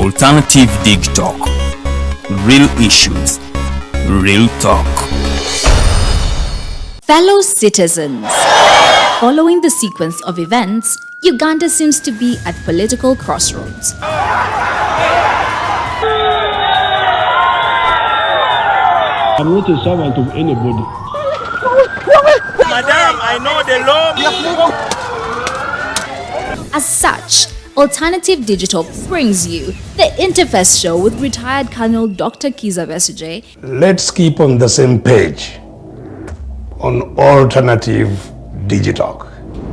Alternative Digitalk. Real issues, real talk. Fellow citizens, following the sequence of events, Uganda seems to be at political crossroads. I'm not a servant of anybody. Madam, I know the law. As such, Alternative Digital brings you the Interface Show with retired Colonel Dr. Kiza Besuje. Let's keep on the same page on Alternative Digitalk,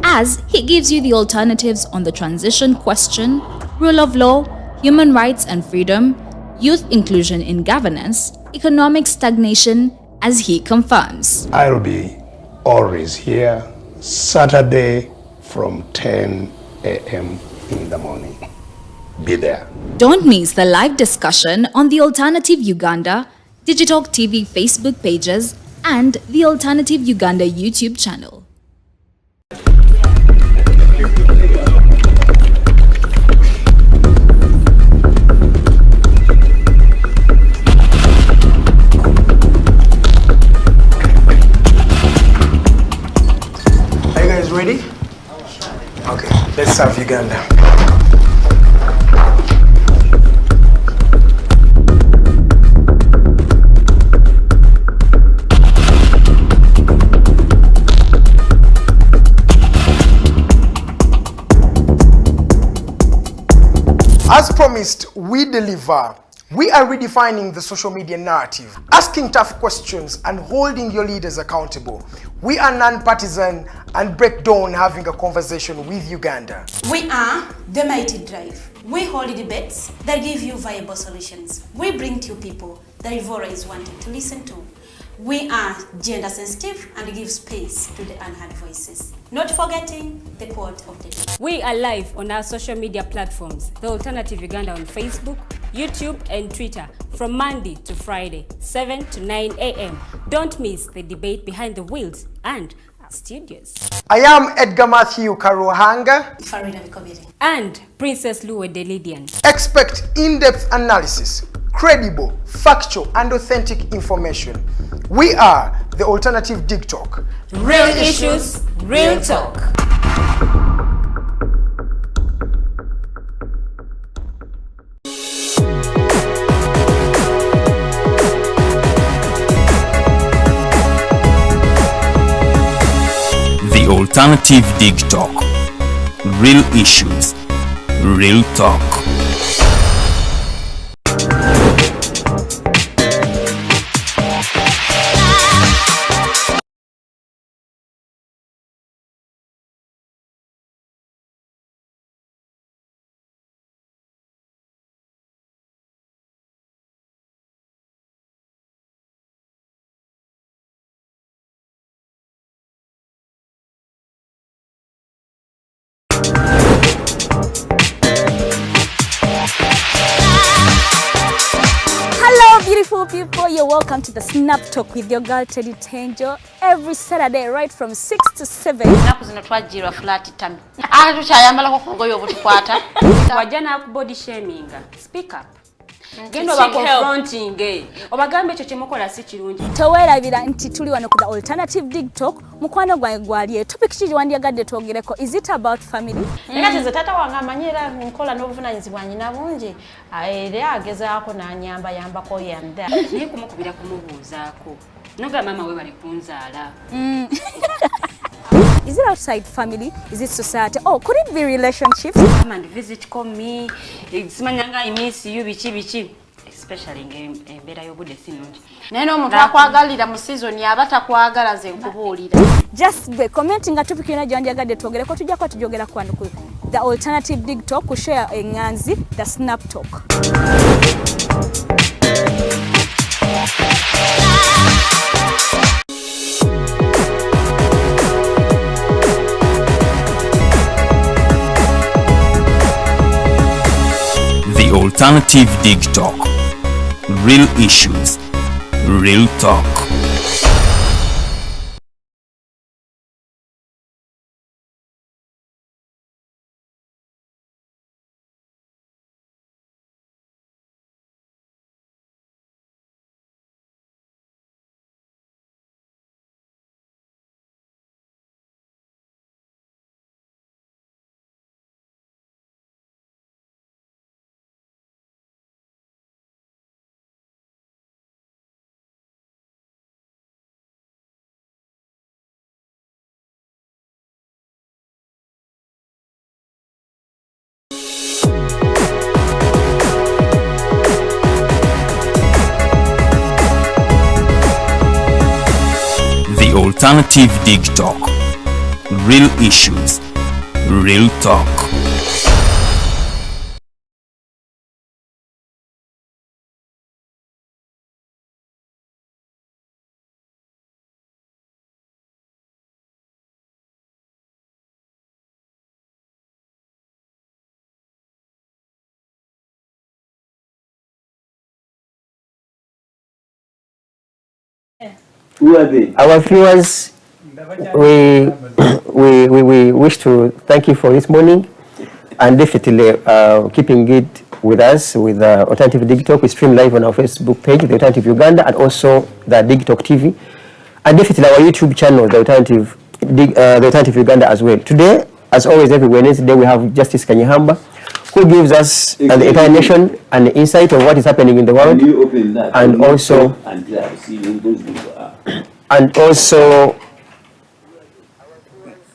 As he gives you the alternatives on the transition question, rule of law, human rights and freedom, youth inclusion in governance, economic stagnation, as he confirms. I'll be always here Saturday from 10 a.m. in the morning. Be there. Don't miss the live discussion on the Alternative Uganda, Digitalk TV Facebook pages, and the Alternative Uganda YouTube channel. Are you guys ready? Okay, let's serve Uganda. As promised, we deliver. We are redefining the social media narrative, asking tough questions and holding your leaders accountable. We are non-partisan and break down having a conversation with Uganda. We are the Mighty Drive. We hold debates that give you viable solutions. We bring to you people that Ivora is wanting to listen to. We are gender sensitive and give space to the unheard voices. Not forgetting the quote of the day. We are live on our social media platforms, The Alternative Uganda on Facebook, YouTube and Twitter from Monday to Friday, 7 to 9 a.m. Don't miss the debate behind the wheels and our studios. I am Edgar Matthew Karuhanga. Farina Vikobiri. And Princess Luwe Delidian. Expect in-depth analysis, credible, factual and authentic information. We are the Alternative Digitalk. Real issues, real talk. The Alternative Digitalk. Real issues, real talk. Hello beautiful people, you're welcome to the Snap Talk with your girl Teddy Tenjo every Saturday right from 6 to 7. Naku zino twajirwa flat tummy. Tukyayambala ko ngoyo obutukwata. Wajana ku body shaming. Speak up. Gendo ba confronting gay. Obagambe ekyo kyemukola si kirungi. Towerabira nti tuli wano ku the Alternative Digitalk mukwano gwange gwali topic kiri wandiyagadde twogereko. Is it about family? Ngati tata wange amanyira nkola n'obuvunanyizibwa nyina bungi era agezaako n'anyamba yambako yanda. Naye kumukubira kumubuuzaako. Noga mama we bali kunzaala. Is it outside family? Is it society? Oh, could it be relationships? Come and visit, call me. Simanyanga I miss you bichi. Especially embeera y'obudde si nnungi. Naye n'omuntu akwagalira mu season yaba takwagala ze nkubuulira. Just be commenting a topic yona gyandiyagadde twogereko tujja kwa tujogera kwano ku the Alternative Digitalk ku share enganzi the Snap Talk. The Alternative Digitalk. Real issues, real talk. The Alternative Digitalk. Real issues, real talk. Who are they? Our viewers, we wish to thank you for this morning and definitely keeping it with us with Alternative Digitalk. We stream live on our Facebook page, The Alternative Uganda, and also the Digitalk TV, and definitely our YouTube channel, The Alternative Uganda as well. Today, as always, every Wednesday, we have Justice Kanyeihamba, who gives us and the entire nation an insight of what is happening in the world, and also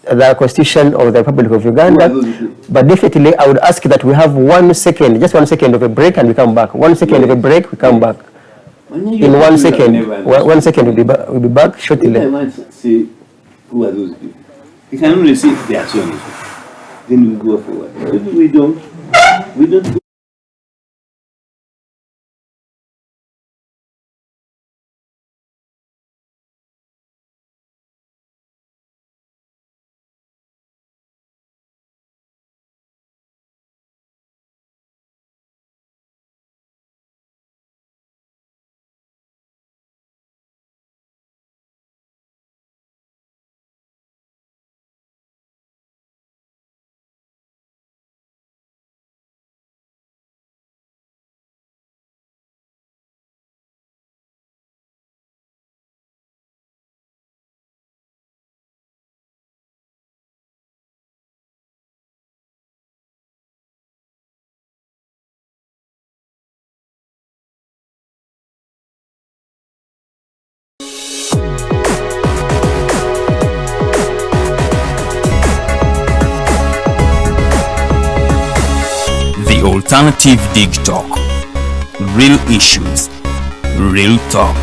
the Constitution of the Republic of Uganda. But definitely, I would ask that we have 1 second, just 1 second of a break, and we come back. 1 second of a break, we come back. In 1 second, 1 second, we'll be back shortly. I want to say, who are those people? You can only see the action. Then we go forward. If we don't. Alternative Digitalk. Real issues, real talk.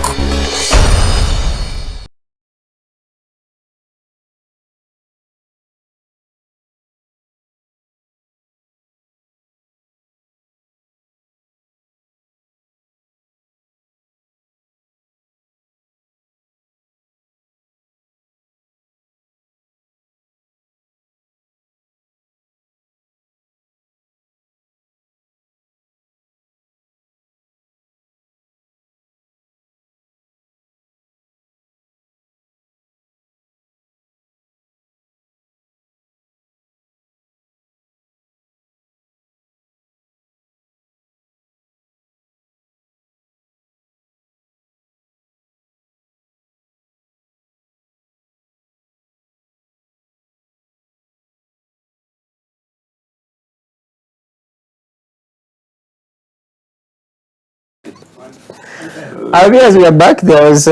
As we are back, there was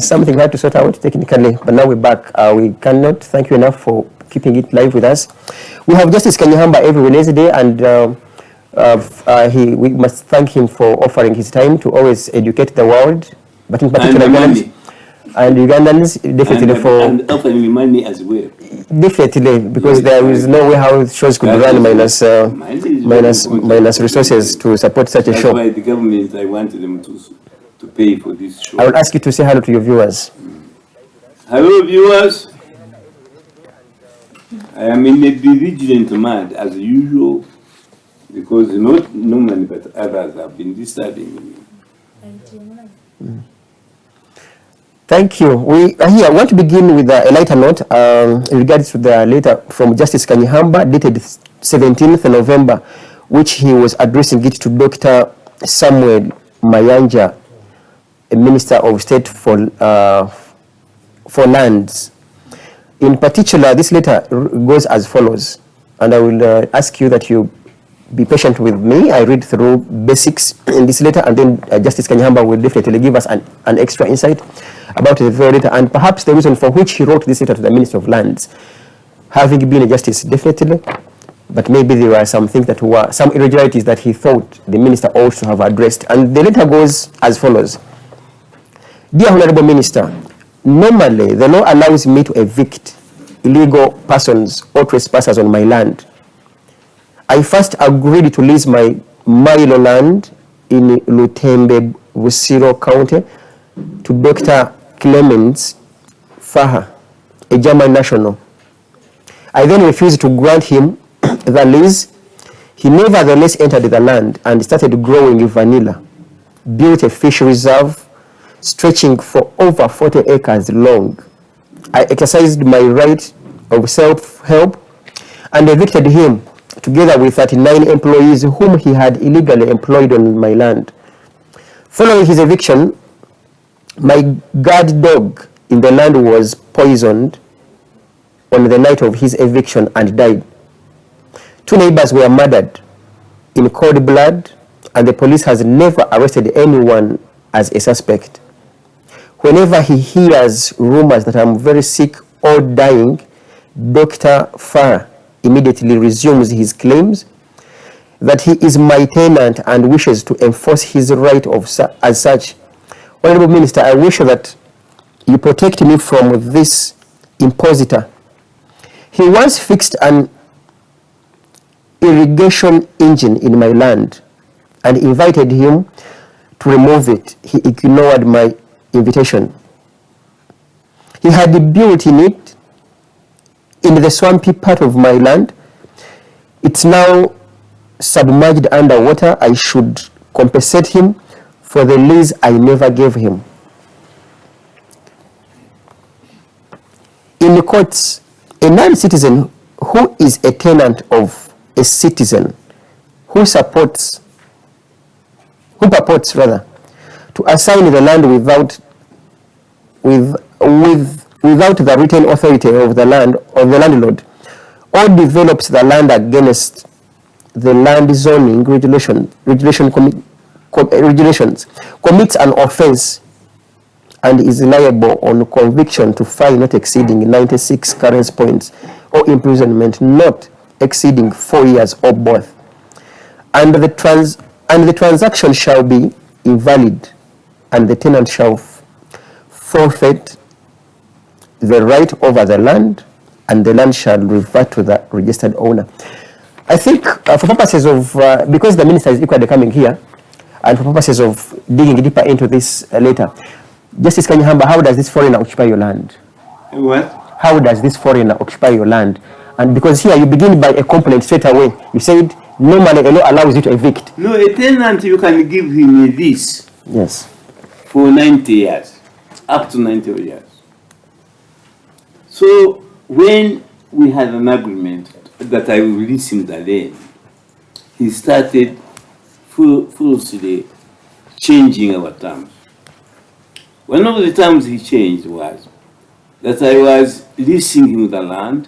something we had to sort out technically, but now we're back. We cannot thank you enough for keeping it live with us. We have Justice Kanyeihamba every Wednesday, and we must thank him for offering his time to always educate the world, but in particular Ugandans, definitely and offering money as well. Definitely, because there is no way how shows could be run minus resources to support such a show. That's why the government, I wanted them to pay for this show. I will ask you to say hello to your viewers. Hello, viewers. I am in a vigilant mode as usual, because not normally but others have been disturbing me. Thank you. I want to begin with a lighter note in regards to the letter from Justice Kanyeihamba dated 17th November, which he was addressing it to Dr. Samuel Mayanja, a Minister of State for Lands. In particular, this letter goes as follows, and I will ask you that you be patient with me. I read through basics in this letter, and then Justice Kanyeihamba will definitely give us an extra insight about the very letter, and perhaps the reason for which he wrote this letter to the Minister of Lands. Having been a justice, definitely, but maybe there were some things that were, some irregularities that he thought the minister ought to have addressed. And the letter goes as follows. Dear Honorable Minister, normally the law allows me to evict illegal persons or trespassers on my land. I first agreed to lease my Milo land in Lutembe, Busiro County to Dr. Clemens Faha, a German national. I then refused to grant him the lease. He nevertheless entered the land and started growing vanilla, built a fish reserve stretching for over 40 acres long. I exercised my right of self-help and evicted him together with 39 employees whom he had illegally employed on my land. Following his eviction, my guard dog in the land was poisoned on the night of his eviction and died. 2 neighbors were murdered in cold blood, and the police has never arrested anyone as a suspect. Whenever he hears rumors that I'm very sick or dying, Dr. Farr immediately resumes his claims that he is my tenant and wishes to enforce his right as such. Honorable Minister, I wish that you protect me from this impositor. He once fixed an irrigation engine in my land and invited him to remove it. He ignored my invitation. He had built in it in the swampy part of my land. It's now submerged underwater. I should compensate him for the lease I never gave him. In the courts, a non-citizen who is a tenant of a citizen who purports to assign the land without the written authority of the landlord, or develops the land against the land zoning regulations, commits an offense and is liable on conviction to fine not exceeding 96 current points or imprisonment not exceeding 4 years or both, and the transaction shall be invalid, and the tenant shall forfeit the right over the land, and the land shall revert to the registered owner. I think for purposes of, because the minister is equally coming here, and for purposes of digging deeper into this later, Justice Kanyeihamba, how does this foreigner occupy your land? What? How does this foreigner occupy your land? And because here you begin by a complaint straight away. You said normally a law allows you to evict. No, a tenant, you can give him a lease. Yes. For 90 years, up to 90 years. So when we had an agreement that I will release him the land, he started fully changing our terms. One of the terms he changed was that I was leasing him the land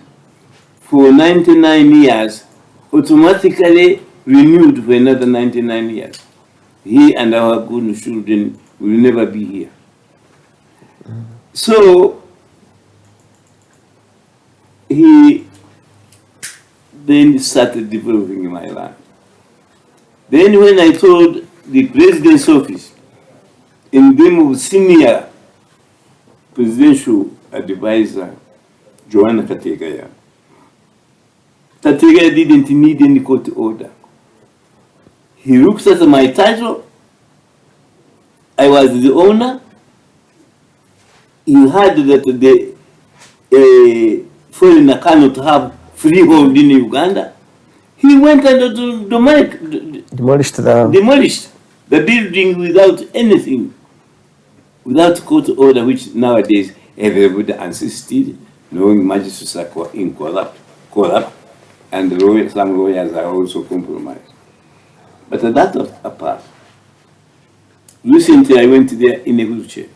for 99 years, automatically renewed for another 99 years. He and our good children will never be here. So he then started developing my land. Then when I told the president's office, in the name of senior presidential advisor, Joanna Kategaya didn't need any court order. He looks at my title. I was the owner. He heard that the foreigner cannot have freehold in Uganda. He went and demolished the building without anything, without court order, which nowadays everybody insisted, knowing magistrates are corrupt, and some lawyers are also compromised. But that apart, recently I went there in a wheelchair.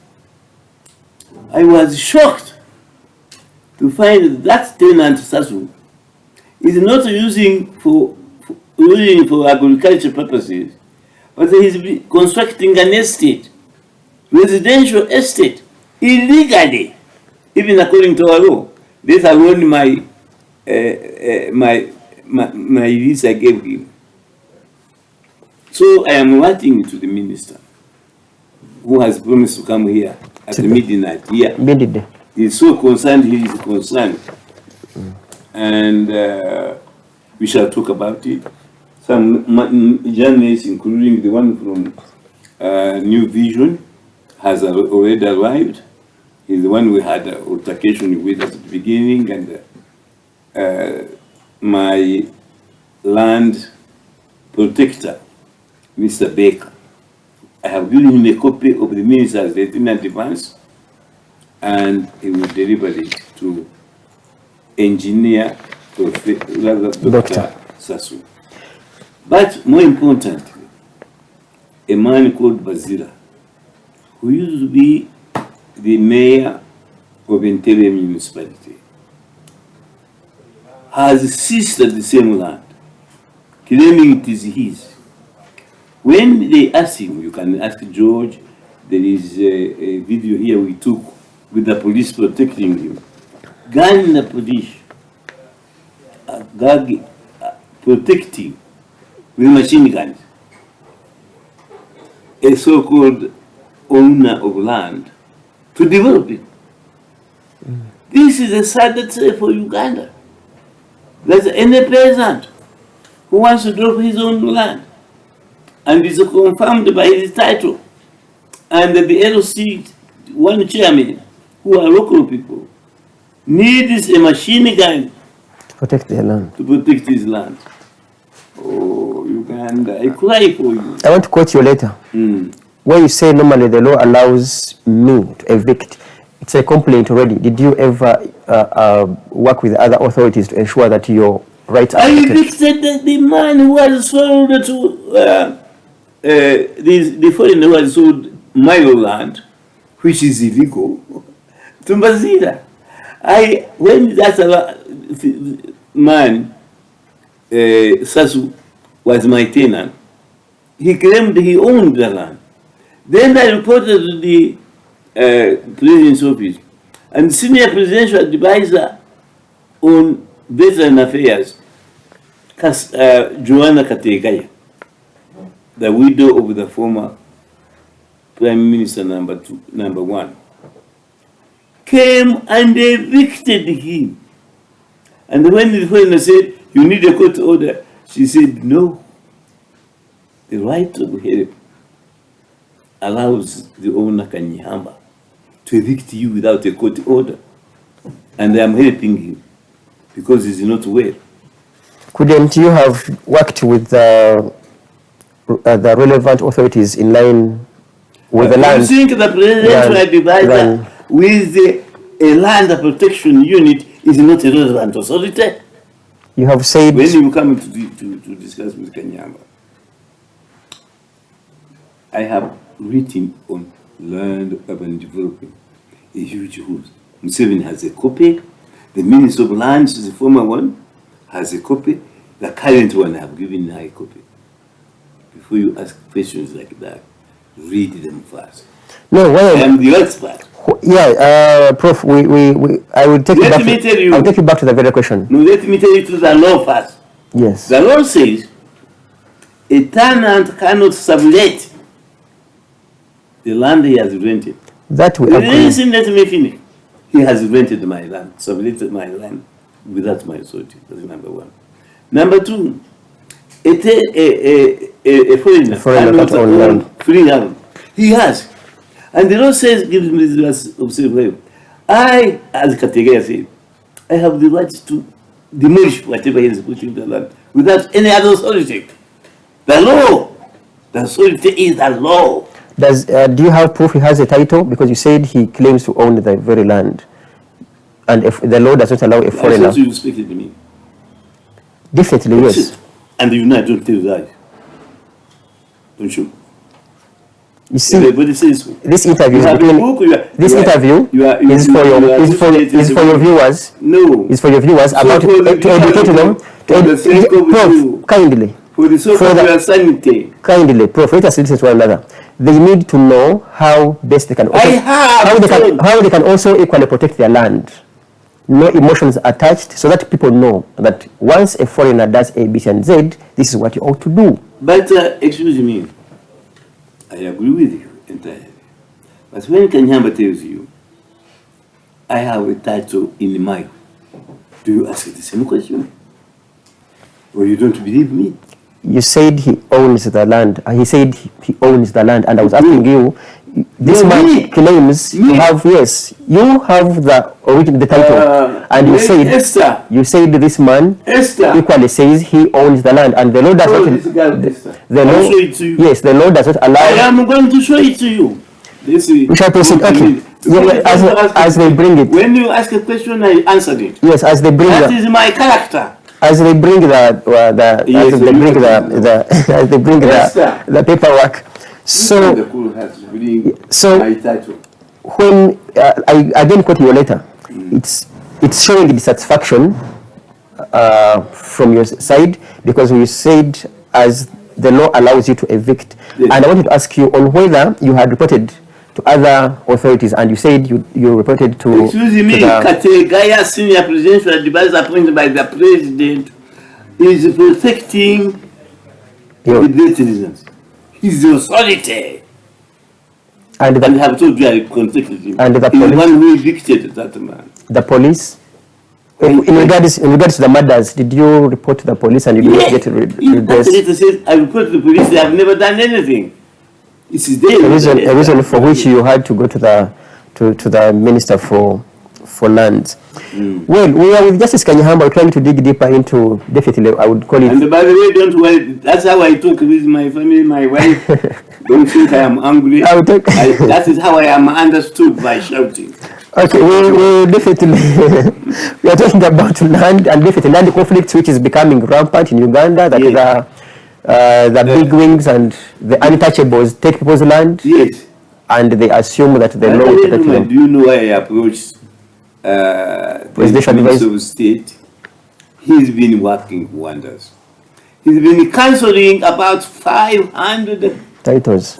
I was shocked to find that tenant Sasu is not using for agriculture purposes, but he's constructing an estate, residential estate, illegally, even according to our law. This alone my lease I gave him. So I am writing to the minister, who has promised to come here at midnight. Yeah. Midday. He's so concerned, he is concerned. And we shall talk about it. Some journalists, including the one from New Vision, has already arrived. He's the one we had an altercation with at the beginning, and my land protector, Mr. Baker. I have given him a copy of the minister's letter in advance, and he will deliver it to engineer Dr. Sasu. But more importantly, a man called Bazira, who used to be the mayor of Entebbe municipality, has seized the same land, claiming it is his. When they asked him, you can ask George, there is a video here we took with the police protecting him. Gun the police, protecting with machine guns a so-called owner of land to develop it. This is a sad tale for Uganda. There's any peasant who wants to drop his own land and is confirmed by his title, and the LC, one chairman, who are local people, needs a machine gun to protect their land. To protect his land. Oh, Uganda, I cry for you. I want to quote your letter. Where you say normally the law allows me to evict. It's a complaint already. Did you ever work with other authorities to ensure that your rights are protected? I evicted the man who was sold to the foreigner who has sold my land, which is illegal, to Mbazira. When that man, Sasu, was my tenant, he claimed he owned the land. Then I reported to the President's office, and senior presidential advisor on veteran affairs, Joanna Kategaya, the widow of the former Prime Minister number one, came and evicted him. And when the foreigner said, you need a court order, she said, no. The right of help allows the owner, Kanyeihamba, to evict you without a court order. And I am helping him because he's not well. Couldn't you have worked with the relevant authorities in line with the land? I think the presidential advisor with a land protection unit is not a relevant authority. You have said... When you come to discuss with Kanyeihamba, I have written on land urban development a huge host. Museveni has a copy. The Minister of Lands, the former one, has a copy. The current one I have given her a copy. Before you ask questions like that, read them first. No, I am the expert. Yeah, Prof, I will take I'll take you back to the very question. No, let me tell you to the law first. Yes. The law says a tenant cannot sublet the land he has rented. That we agree. Listen, let me finish. He has rented my land, subletted my land without my authority. That's number one. Number two, a foreigner cannot own free land. He has. And the law says, gives me the right of self-help. I, as Kategaya said, I have the right to demolish whatever he has put in the land without any other authority. The law, the authority is the law. Do you have proof he has a title? Because you said he claims to own the very land. And if the law does not allow a foreigner... I thought you respected me. Definitely, yes. And you know I don't tell that. Don't you? You see, everybody says so. This interview is for your viewers. No. It's for your viewers about to educate them. Prof, kindly. For the sake of your sanity. Kindly, Prof, let us listen to one another. They need to know how best they can how they can also equally protect their land. No emotions attached, so that people know that once a foreigner does A, B, and Z, this is what you ought to do. But excuse me, I agree with you entirely. But when Kanyeihamba tells you, I have a title in my, do you ask the same question? Or you don't believe me? You said he owns the land. He said he owns the land, and I was asking you. This man claims to have, yes, you have the original, the title, and you said Esther. You said this man Esther equally says he owns the land, and the law does not. The law, show it to you. yes, the law does not allow. I am going to show it to you. This is. We shall proceed. Okay. As they bring it. When you ask a question, I answer it. Yes, as they bring that is my character. As they bring the paperwork. So my title. When I again quote your letter, it's showing dissatisfaction from your side, because you said as the law allows you to evict. Yes. And I wanted to ask you on whether you had reported to other authorities, and you said you reported to. Excuse me, Kategaya senior presidential advisor appointed by the president is protecting the citizens. He's the authority. And I have told you I contacted him. And the police. The one who evicted that man. The police. In regards to the murders, did you report to the police and you didn't get redress? I report to the police. They have never done anything. It's a reason for which you had to go to the minister for lands. Well, we are with Justice Kanyeihamba trying to dig deeper into, definitely I would call it. And by the way, don't worry, that's how I talk with my family, my wife. Don't think I am angry. That is how I am understood, by shouting. Okay, we definitely we are talking about land, and definitely land conflicts, which is becoming rampant in Uganda. That is the big wings and the untouchables take people's land. Yes. And they assume that the law will protect them. Do you know why I approached the Minister of State? He's been working wonders. He's been cancelling about 500 titles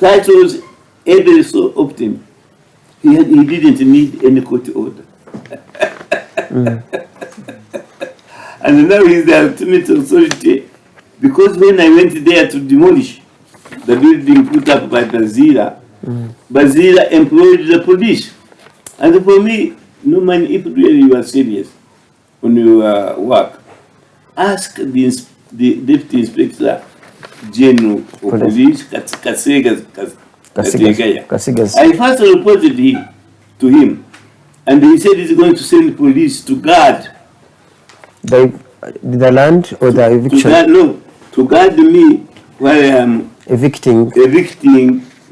every so often. He didn't need any court order. And now he's the ultimate authority, because when I went there to demolish the building put up by Bazira, Bazira employed the police. And for me, no man, if really you are serious on your work, ask the Deputy Inspector General of Police, Kasigas. I first reported to him, and he said he's going to send police to guard the land or the eviction. To guard me while I am evicting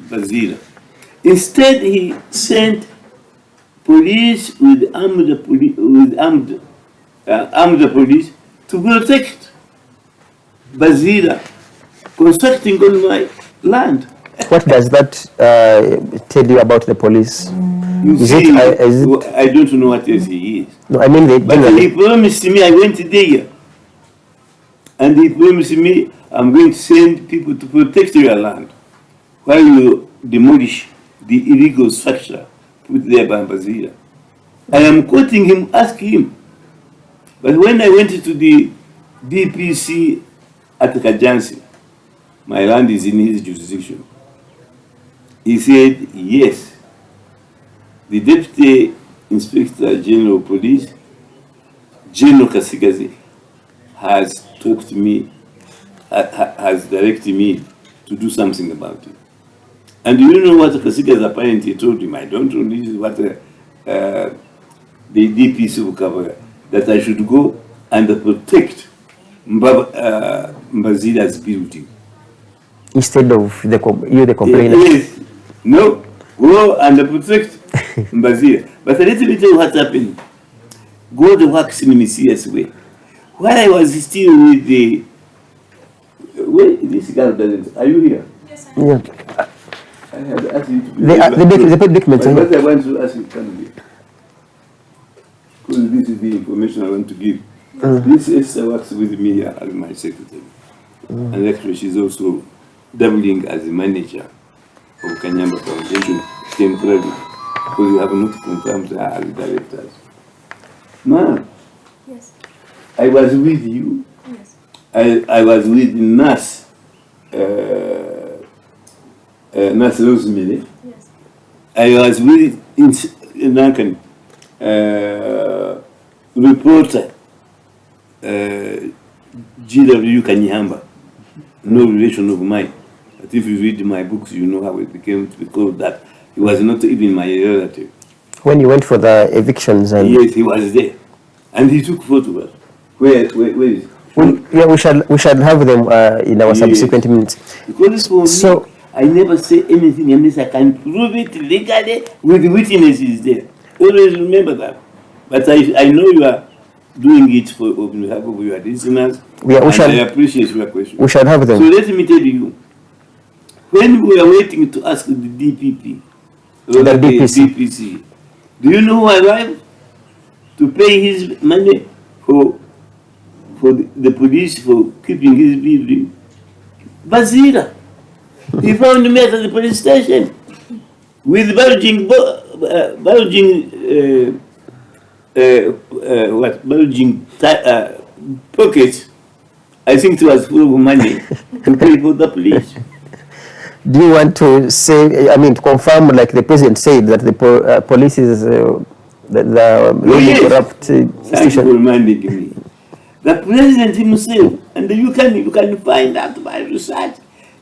Bazira. Instead, he sent police with armed police to protect Bazira constructing on my land. What does that tell you about the police? I don't know what else he is. No, I mean but he promised me, I went there, and he promised me, I'm going to send people to protect your land while you demolish the illegal structure put there by Bazira. I am quoting him, ask him. But when I went to the DPC at Kajansi, my land is in his jurisdiction. He said, yes, the Deputy Inspector General of Police, General Kasigazi, has talked to me, has directed me to do something about it. And do you know what Kasigazi apparently told him? I don't know, this is what the DPC will cover, that I should go and protect Mbazira's building. Instead of the complainant? Yes. No, go and protect Mbazira. But let me tell you what happened. God works in a mysterious way. While I was still with the... Wait, this guy doesn't... Are you here? Yes, I am. Yeah. I had asked you to be... The documents. But I want to ask you, can be? Because this is the information I want to give. This Esther works with me as my secretary. And actually she's also doubling as the manager of Kanyeihamba Foundation temporarily, because you have not confirmed her as directors. Ma'am, yes. I was with you. Yes. I was with Nurse Rosemary. Yes. I was with Lankan reporter G.W. Kanyeihamba, no relation of mine. But if you read my books, you know how it became to be called that. He was not even my relative. When you went for the evictions and... Yes, he was there. And he took photographs. Where is it? We shall have them in our subsequent minutes. Because for me, I never say anything unless I can prove it legally with witnesses there. Always remember that. But I know you are doing it on behalf of your listeners. I appreciate your question. We shall have them. So let me tell you, when we are waiting to ask the DPP, or the DPC, do you know who arrived to pay his money for the police for keeping his building? Bazira. He found me at the police station with bulging pockets. I think it was full of money to pay for the police. Do you want to say, I mean, to confirm, like the president said, that the police is the really corrupt institution? Thank you for reminding me. The president himself, and you can find out by research,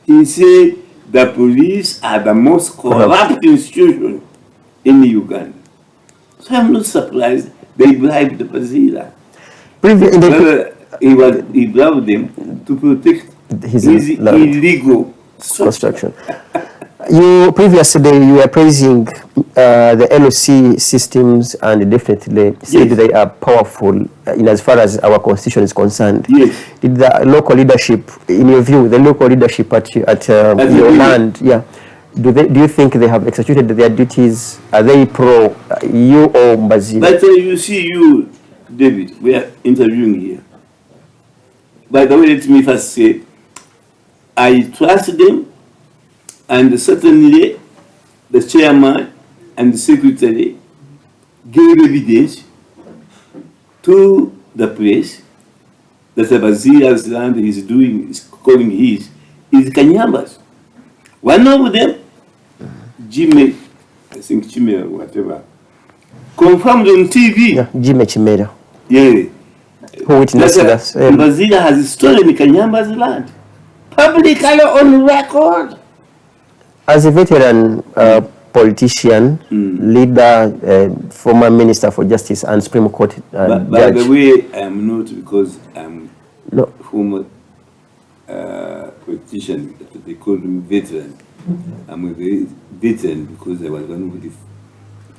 he said the police are the most corrupt institution in Uganda. So I'm not surprised they bribed the Bazira. He bribed them to protect his illegal construction. You previously you were praising the LOC systems and definitely said they are powerful in as far as our constitution is concerned. Yes. Did the local leadership, in your view, the local leadership at your land, do you think they have executed their duties? Are they pro you or Mbazira? But you see, David, we are interviewing here. By the way, let me first say, I trust them. And certainly, the chairman and the secretary gave evidence to the press that the Bazira's land is calling his, is Kanyehamba's. One of them, Jimmy, I think Jimmy or whatever, confirmed on TV. Yeah, Jimmy Chimera. Yeah. Who witnessed that? Bazira has stolen Kanyehamba's land. Publicly on record. As a veteran politician, leader, former Minister for Justice and Supreme Court judge. By the way, I am not, because I'm former politician, they call me veteran. I'm a veteran because I was one of the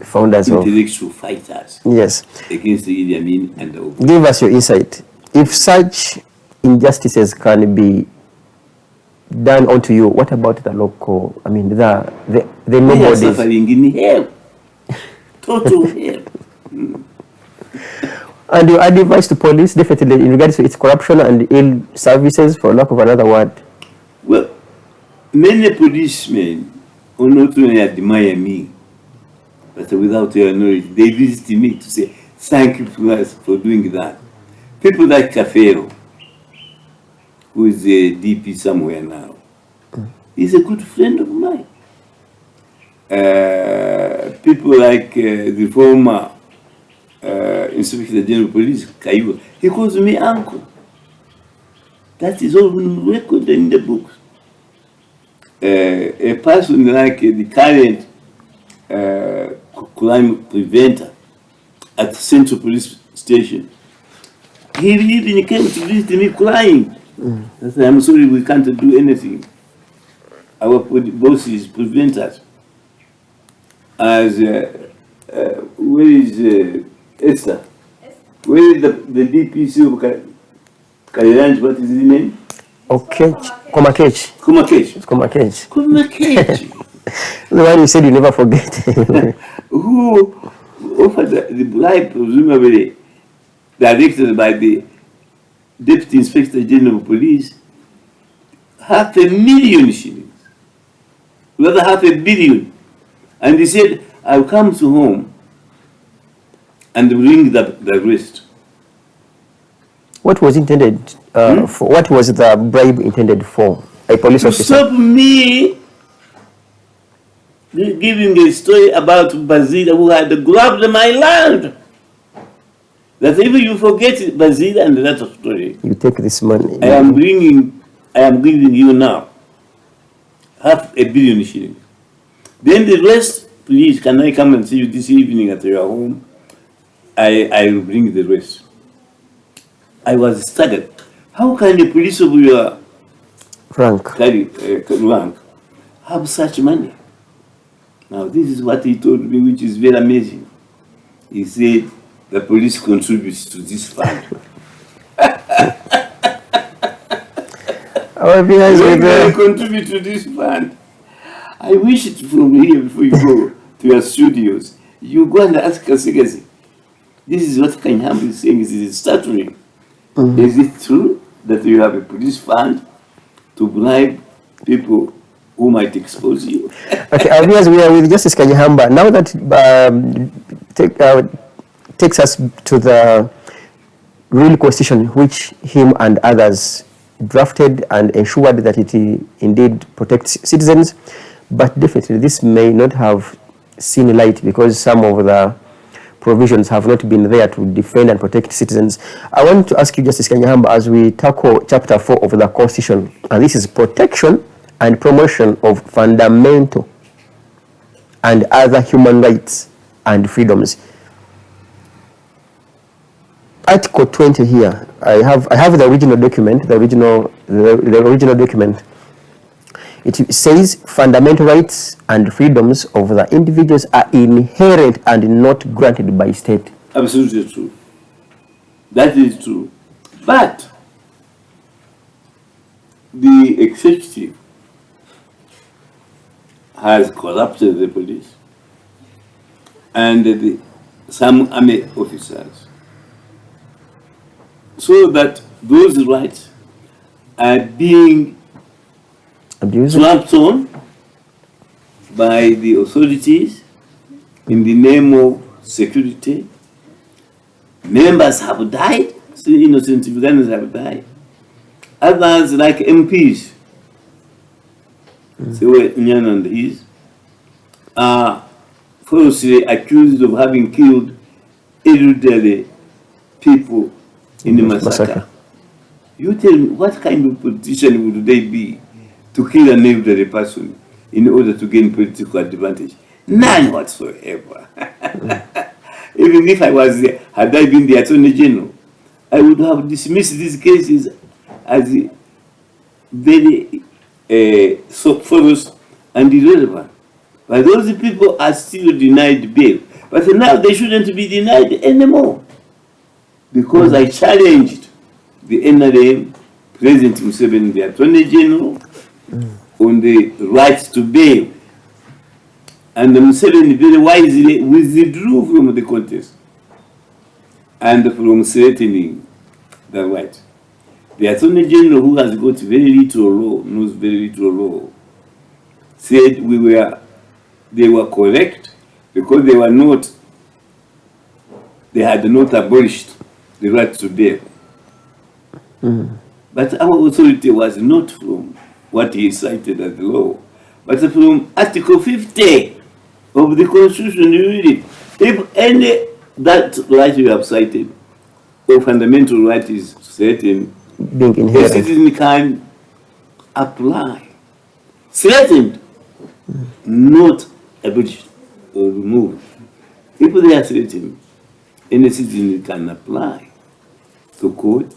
founders intellectual fighters against the Idi Amin and the Obu. Give us your insight. If such injustices can be done onto you, what about the local, I mean, the nobodies? They are suffering in hell. Total hell. And your advice to police, definitely, in regards to its corruption and ill services, for lack of another word? Well, many policemen not only admire me, but without your knowledge, they visit me to say, thank you to us for doing that. People like Kafero, who is a DP somewhere now, he's a good friend of mine. People like the former Inspector General of Police, Kayuba, he calls me uncle. That is all on record in the books. A person like the current crime preventer at Central Police Station, he even came to visit me crying. I said, I'm sorry, we can't do anything. Our boss is preventers. As where is Esther? Where is the DPC of Kairanj? What is his name? Okay, Komakech. The one you said you never forget. Who offered the bribe, presumably directed by the Deputy Inspector General of Police, 500,000 shillings, rather 500 million. And he said, I'll come to home and bring the rest. What was intended for? What was the bribe intended for? A police officer? Stop me. giving a story about Bazila who had grabbed my land. That if you forget Bazila and that story, You take this money. I am giving you now 500 million shillings. Then the rest, please, can I come and see you this evening at your home? I will bring the rest. I was staggered. How can the police of your Rank. rank have such money? Now, this is what he told me, which is very amazing. He said, the police contributes to this fund. Our viewers When with they contribute to this fund, I wish it from here before you go to your studios. You go and ask Kasigasi. This is what Kanyeihamba is saying. This is staggering. Is it true that you have a police fund to bribe people who might expose you? Okay, our viewers, we are with Justice Kanyeihamba. Now that takes us to the real constitution which him and others drafted and ensured that it indeed protects citizens. But definitely this may not have seen light because some of the provisions have not been there to defend and protect citizens. I want to ask you, Justice Kanyeihamba, as we tackle Chapter 4 of the Constitution, and this is protection and promotion of fundamental and other human rights and freedoms. Article 20 here, I have the original document, the original document. It says fundamental rights and freedoms of the individuals are inherent and not granted by state. Absolutely true. That is true. But the executive has corrupted the police and some army officers, so that those rights are being tramped on by the authorities in the name of security. Members have died, still innocent Ugandans have died. Others, like MPs, Nyan and his, are falsely accused of having killed elderly people in the massacre. You tell me, what kind of politician would they be to kill an elderly person in order to gain political advantage? None whatsoever. Even if I was there, had I been the Attorney General, I would have dismissed these cases as very false and irrelevant. But those people are still denied bail. But now they shouldn't be denied anymore. Because I challenged the NRM, President Museveni, the Attorney General, on the right to bail. And Museveni very wisely withdrew from the contest and from threatening the right. The Attorney General, who has got very little law, knows very little law, said they were correct because they had not abolished the right to bail. But our authority was not from what he cited as the law, but from Article 50 of the Constitution. You read it. If any that right you have cited, or fundamental right is certain, being inherent, a citizen can apply. Threatened, not abolished or removed. If they are threatened, any citizen can apply to court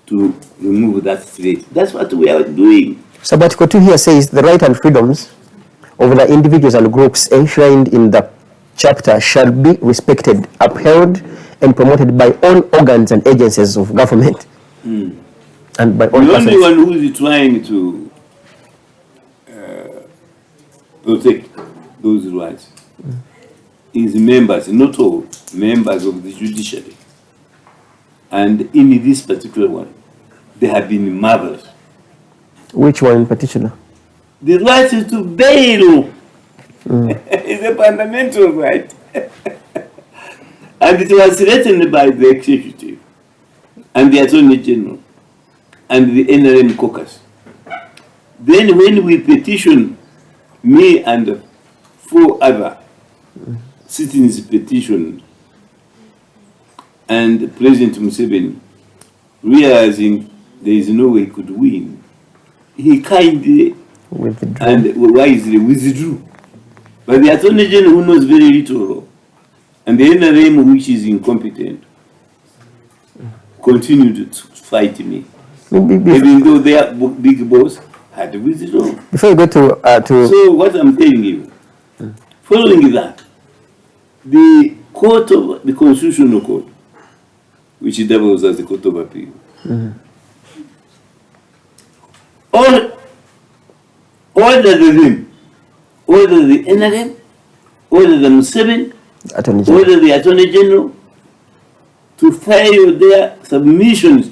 to remove that threat. That's what we are doing. So Article 2 here says the right and freedoms of the individuals and groups enshrined in the chapter shall be respected, upheld, and promoted by all organs and agencies of government. And by all the persons. only one who is trying to protect those rights is members, not all, members of the judiciary. And in this particular one, they have been marvelous. Which one in particular? The right to bail is a fundamental right. And it was threatened by the executive and the Attorney General and the NRM caucus. Then when we petitioned me and 4 other citizens petitioned, and President Museveni, realizing there is no way he could win, he kindly and wisely withdrew. But the Attorney General, who knows very little, and the NRM, which is incompetent, continued to fight me, even though their big boss had withdrawn. Before you go to So what I'm telling you, following that, the Constitutional Court, which doubles as the Court of Appeal, ordered the NRM, ordered the Museveni, ordered the Attorney General to file their submissions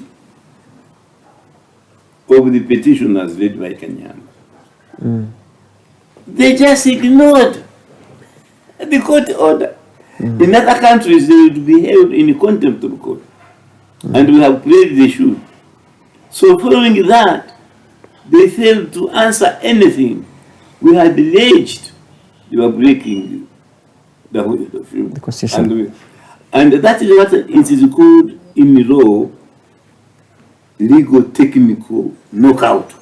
of the petition as read by Kanyeihamba. They just ignored the court order. In other countries, they would be held in contempt of court. And we have played they should. So following that, they failed to answer anything. We had alleged they were breaking the Constitution. And that is what it is called in law, legal technical knockout.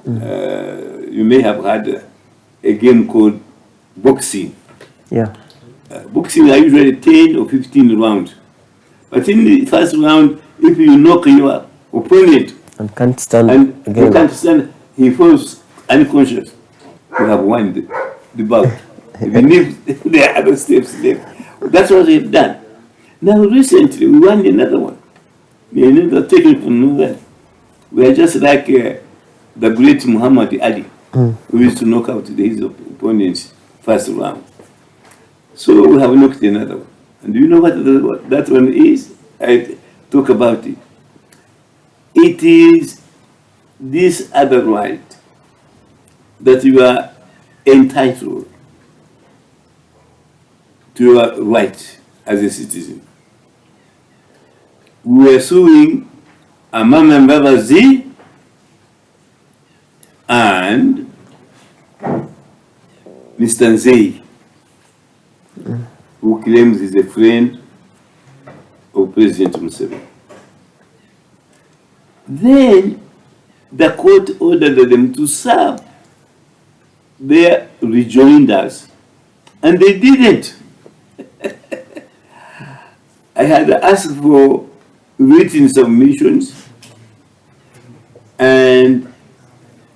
You may have had a game called boxing. Yeah. Boxing are usually 10 or 15 rounds. But in the first round, if you knock your opponent and can't stand and again, you can't stand, he falls unconscious, you have won the bout. Even if there are other steps left. That's what they've done. Now recently, we won another one. Another technical novel. We are just like the great Muhammad Ali, who used to knock out his opponents first round. So we have knocked another one. And do you know what that one is? I talk about it. It is this other right that you are entitled to your right as a citizen. We were suing Amama Mbabazi and Mr. Nzei, who claims he's a friend of President Museveni. Then the court ordered them to serve their rejoinders, and they didn't. I had asked for written submissions, and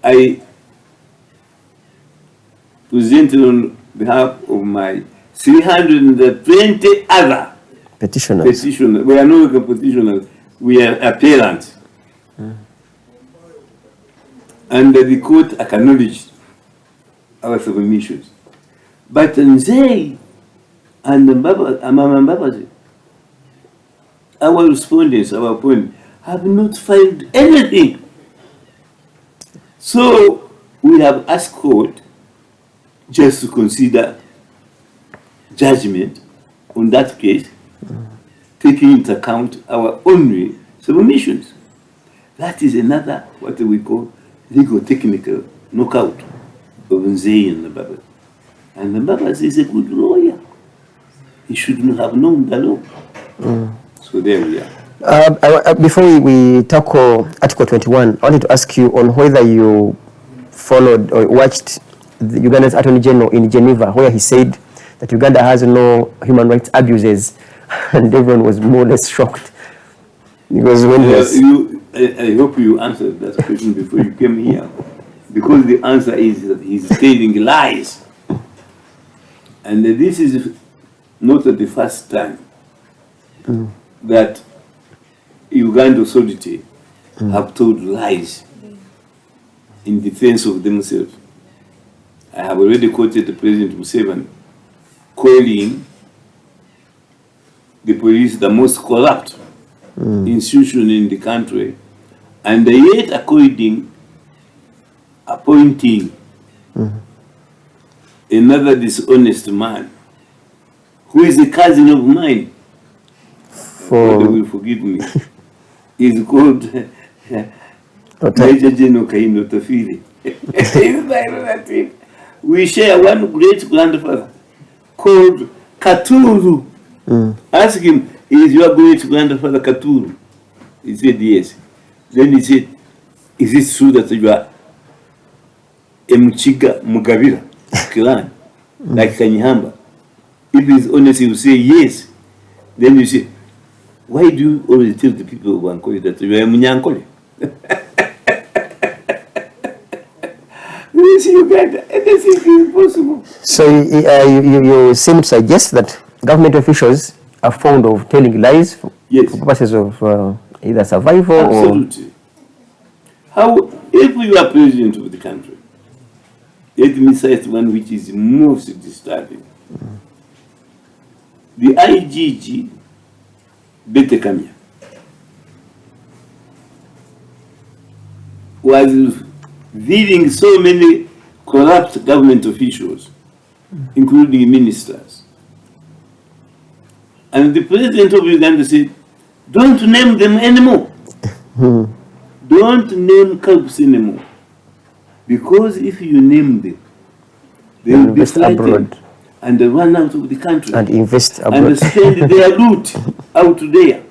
I presented on behalf of my 320 other petitioners. We are no petitioners, we are appellants. And the court acknowledged our submissions. But Nzei and Amama Mbabazi, our respondents, our opponents, have not filed anything. So we have asked court just to consider judgment on that case, taking into account our only submissions. That is another, what we call, legal technical knockout of Nzei and Mbabazi. And Mbabazi is a good lawyer. He should have known the law. So there we are. Before we tackle Article 21, I wanted to ask you on whether you followed or watched the Uganda's Attorney General in Geneva, where he said that Uganda has no human rights abuses, and everyone was more or less shocked. Because when I hope you answered that question before you came here, because the answer is that he's telling lies. And this is not the first time that Uganda authority have told lies in defense of themselves. I have already quoted the President Museveni calling the police the most corrupt institution in the country, and yet appointing another dishonest man who is a cousin of mine. God will forgive me. He's called Major General Kaindo Tafiri. He's my relative. We share one great grandfather called Katuru. Ask him, is your great grandfather Katuru? He said yes. Then he said, is it true that you are a Mchiga Mugavira clan, like Kanyeihamba? If he's honest, he will say yes. Then you say, why do you always tell the people of Ankole that you are Munyankole? This is Uganda, anything is possible. So you seem to suggest that government officials are fond of telling lies for purposes of either survival or... Absolutely. How, if you are president of the country, let me cite one which is most disturbing. The IGG, Bete Kamya, was leading so many corrupt government officials, including ministers. And the president of Uganda said, don't name them anymore. Don't name culprits anymore. Because if you name them, they will be frightened and they run out of the country and invest abroad and spend their loot out there.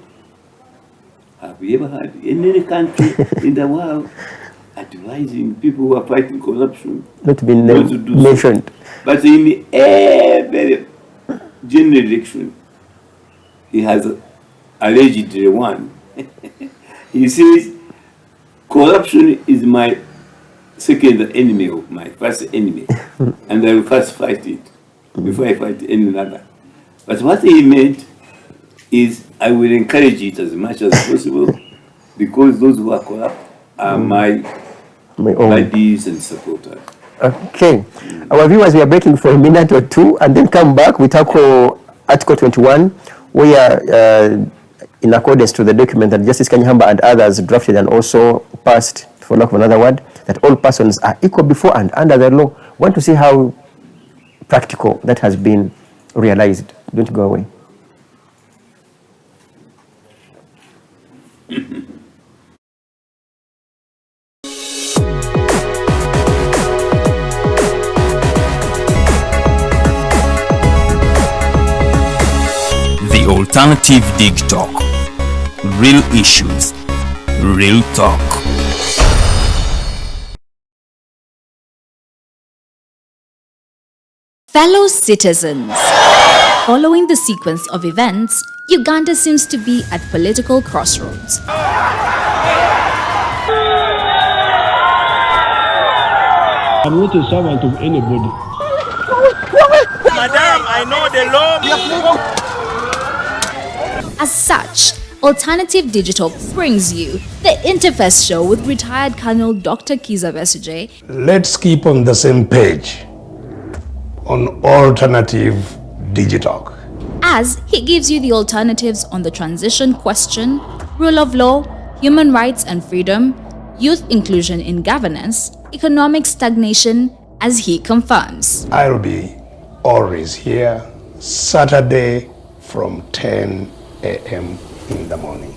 Have we ever had in any country in the world advising people who are fighting corruption not to be mentioned? But in every general election, he has allegedly won. He says, corruption is my second enemy of my first enemy, and I will first fight it before I fight any other. But what he meant is, I will encourage it as much as possible, because those who are corrupt are my buddies and supporters. Okay. Our viewers, we are breaking for a minute or two and then come back. We tackle Article 21, where in accordance to the document that Justice Kanyeihamba and others drafted and also passed, for lack of another word, that all persons are equal before and under the law. Want to see how practical that has been realized. Don't go away. The Alternative Digitalk. Real issues, real talk. Fellow citizens, following the sequence of events, Uganda seems to be at political crossroads. I'm not a servant of anybody. Madam, I know the law. As such, Alternative Digital brings you the Interface Show with retired Colonel Dr. Kiza Besuje. Let's keep on the same page on Alternative Digitalk, As he gives you the alternatives on the transition question, rule of law, human rights and freedom, youth inclusion in governance, economic stagnation, as he confirms. I'll be always here Saturday from 10 a.m. in the morning.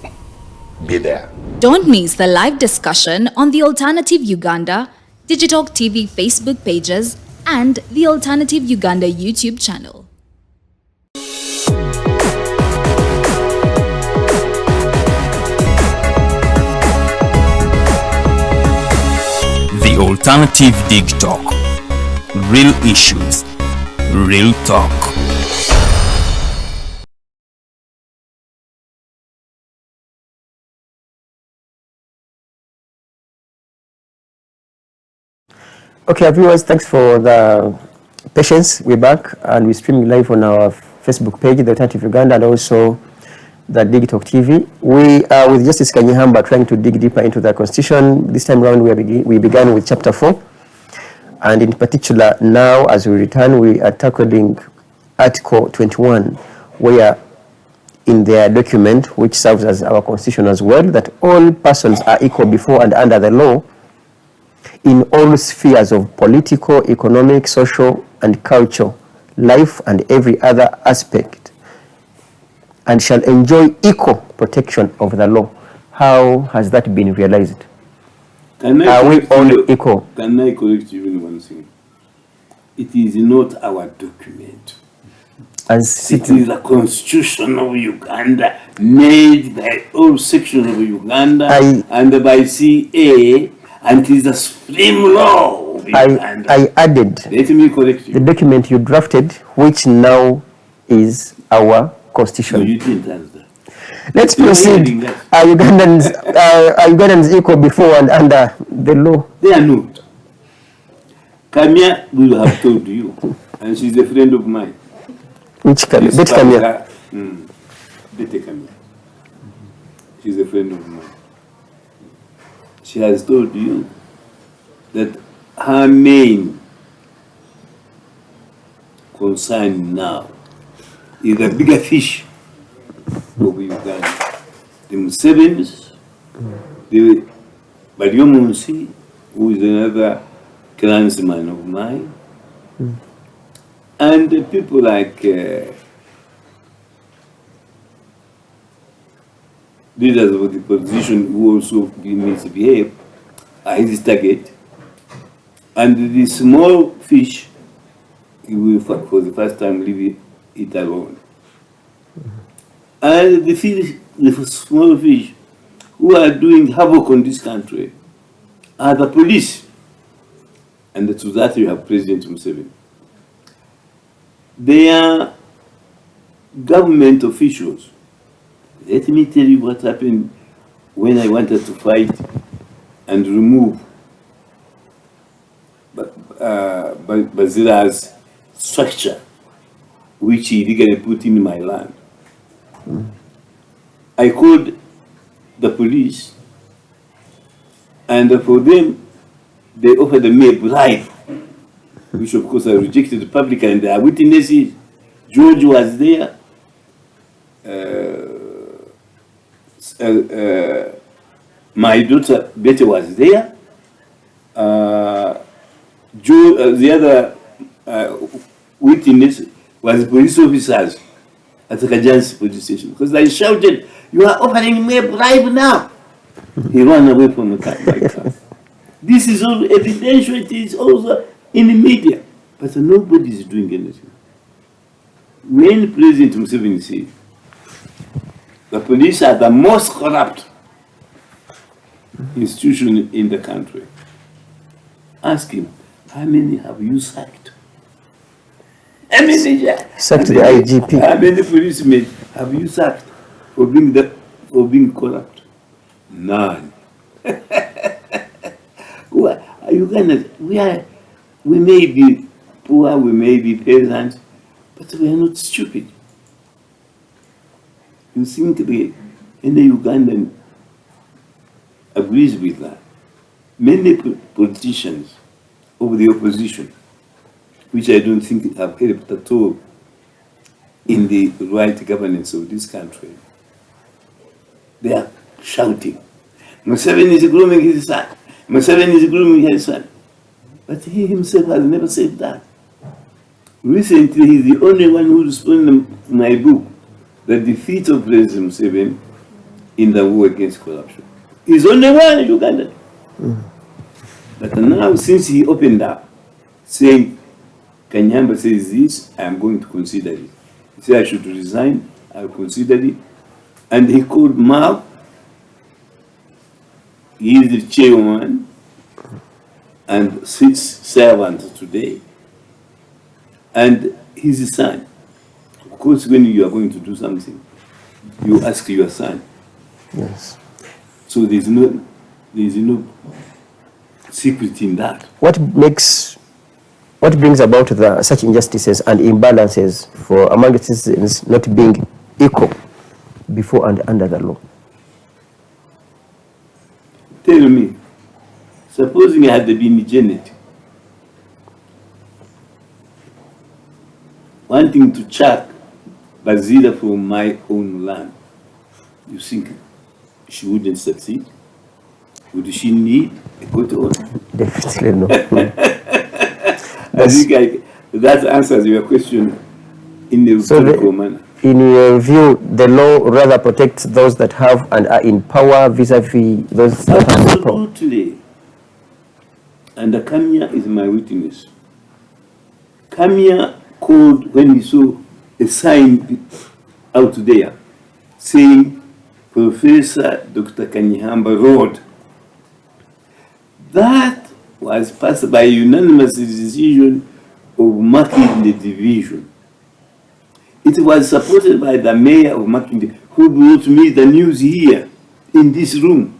Be there. Don't miss the live discussion on the Alternative Uganda, Digitalk TV Facebook pages, and the Alternative Uganda YouTube channel. The Alternative Digitalk. Real issues, real talk. Okay, viewers, thanks for the patience. We're back and we're streaming live on our Facebook page, The Alternative Uganda, and also the Digitalk TV. We are with Justice Kanyeihamba trying to dig deeper into the Constitution. This time around, we began with Chapter 4. And in particular, now as we return, we are tackling Article 21, where in their document, which serves as our Constitution as well, that all persons are equal before and under the law, in all spheres of political, economic, social, and cultural life and every other aspect, and shall enjoy equal protection of the law. How has that been realized? Are we all equal? Can I correct you in one thing? It is not our document. It is the constitution of Uganda, made by all sections of Uganda and by CA, and it is the supreme law of Uganda. I added Let me correct you. The document you drafted, which now is our constitution. No, you didn't answer. Let's proceed. Are Ugandans equal before and under the law? They are not. Kamia will have told you, and she's a friend of mine. Which Kamia? Bet Kamia. Bete Kamia. She's a friend of mine. She has told you that her main concern now is the bigger fish of Uganda. The Musevenis, the Baryomunsi, who is another clansman of mine, and the people like leaders of the opposition who also misbehave are his target. And the small fish, he will for the first time leave it alone. And the small fish who are doing havoc on this country are the police. And to that you have President Museveni. They are government officials. Let me tell you what happened when I wanted to fight and remove Bazila's structure, which he illegally put in my land. I called the police, and for them, they offered me a bribe, which of course I rejected publicly, and there are witnesses. George was there. My daughter Betty was there. The other witness was police officers at the Kajansi police station, because I shouted, "You are offering me a bribe now!" He ran away from the car. This is all evidential, it is also in the media, but nobody is doing anything. When President Museveni said, the police are the most corrupt institution in the country, ask him, how many have you sacked? How many sacked the IGP? How many policemen have you sacked for being corrupt? None. We may be poor, we may be peasants, but we are not stupid. You think any Ugandan agrees with that? Many politicians of the opposition, which I don't think have helped at all in the right governance of this country, they are shouting, Museveni is grooming his son. Museveni is grooming his son. But he himself has never said that. Recently, he's the only one who responded to my book, The Defeat of President Museveni in the War Against Corruption. He's only one in Uganda. But now, since he opened up, saying, Kanyeihamba says this, I am going to consider it. He said I should resign, I'll consider it. And he called Mark. He is the chairman and 6 servants today. And his son. Of course, when you are going to do something, you ask your son. Yes. So there's no secret in that. What brings about such injustices and imbalances for among citizens not being equal before and under the law? Tell me, supposing I had been Janet, wanting to chuck Bazila from my own land, you think she wouldn't succeed? Would she need a court order? Definitely no. I think that answers your question in a rhetorical manner. In your view, the law rather protects those that have and are in power vis-a-vis those that have no power? Absolutely. and Kamya is my witness. Kamya called when he saw a sign out there saying Professor Dr. Kanyeihamba Road. That was passed by unanimous decision of Makinde Division. It was supported by the mayor of Makinde, who brought me the news here in this room.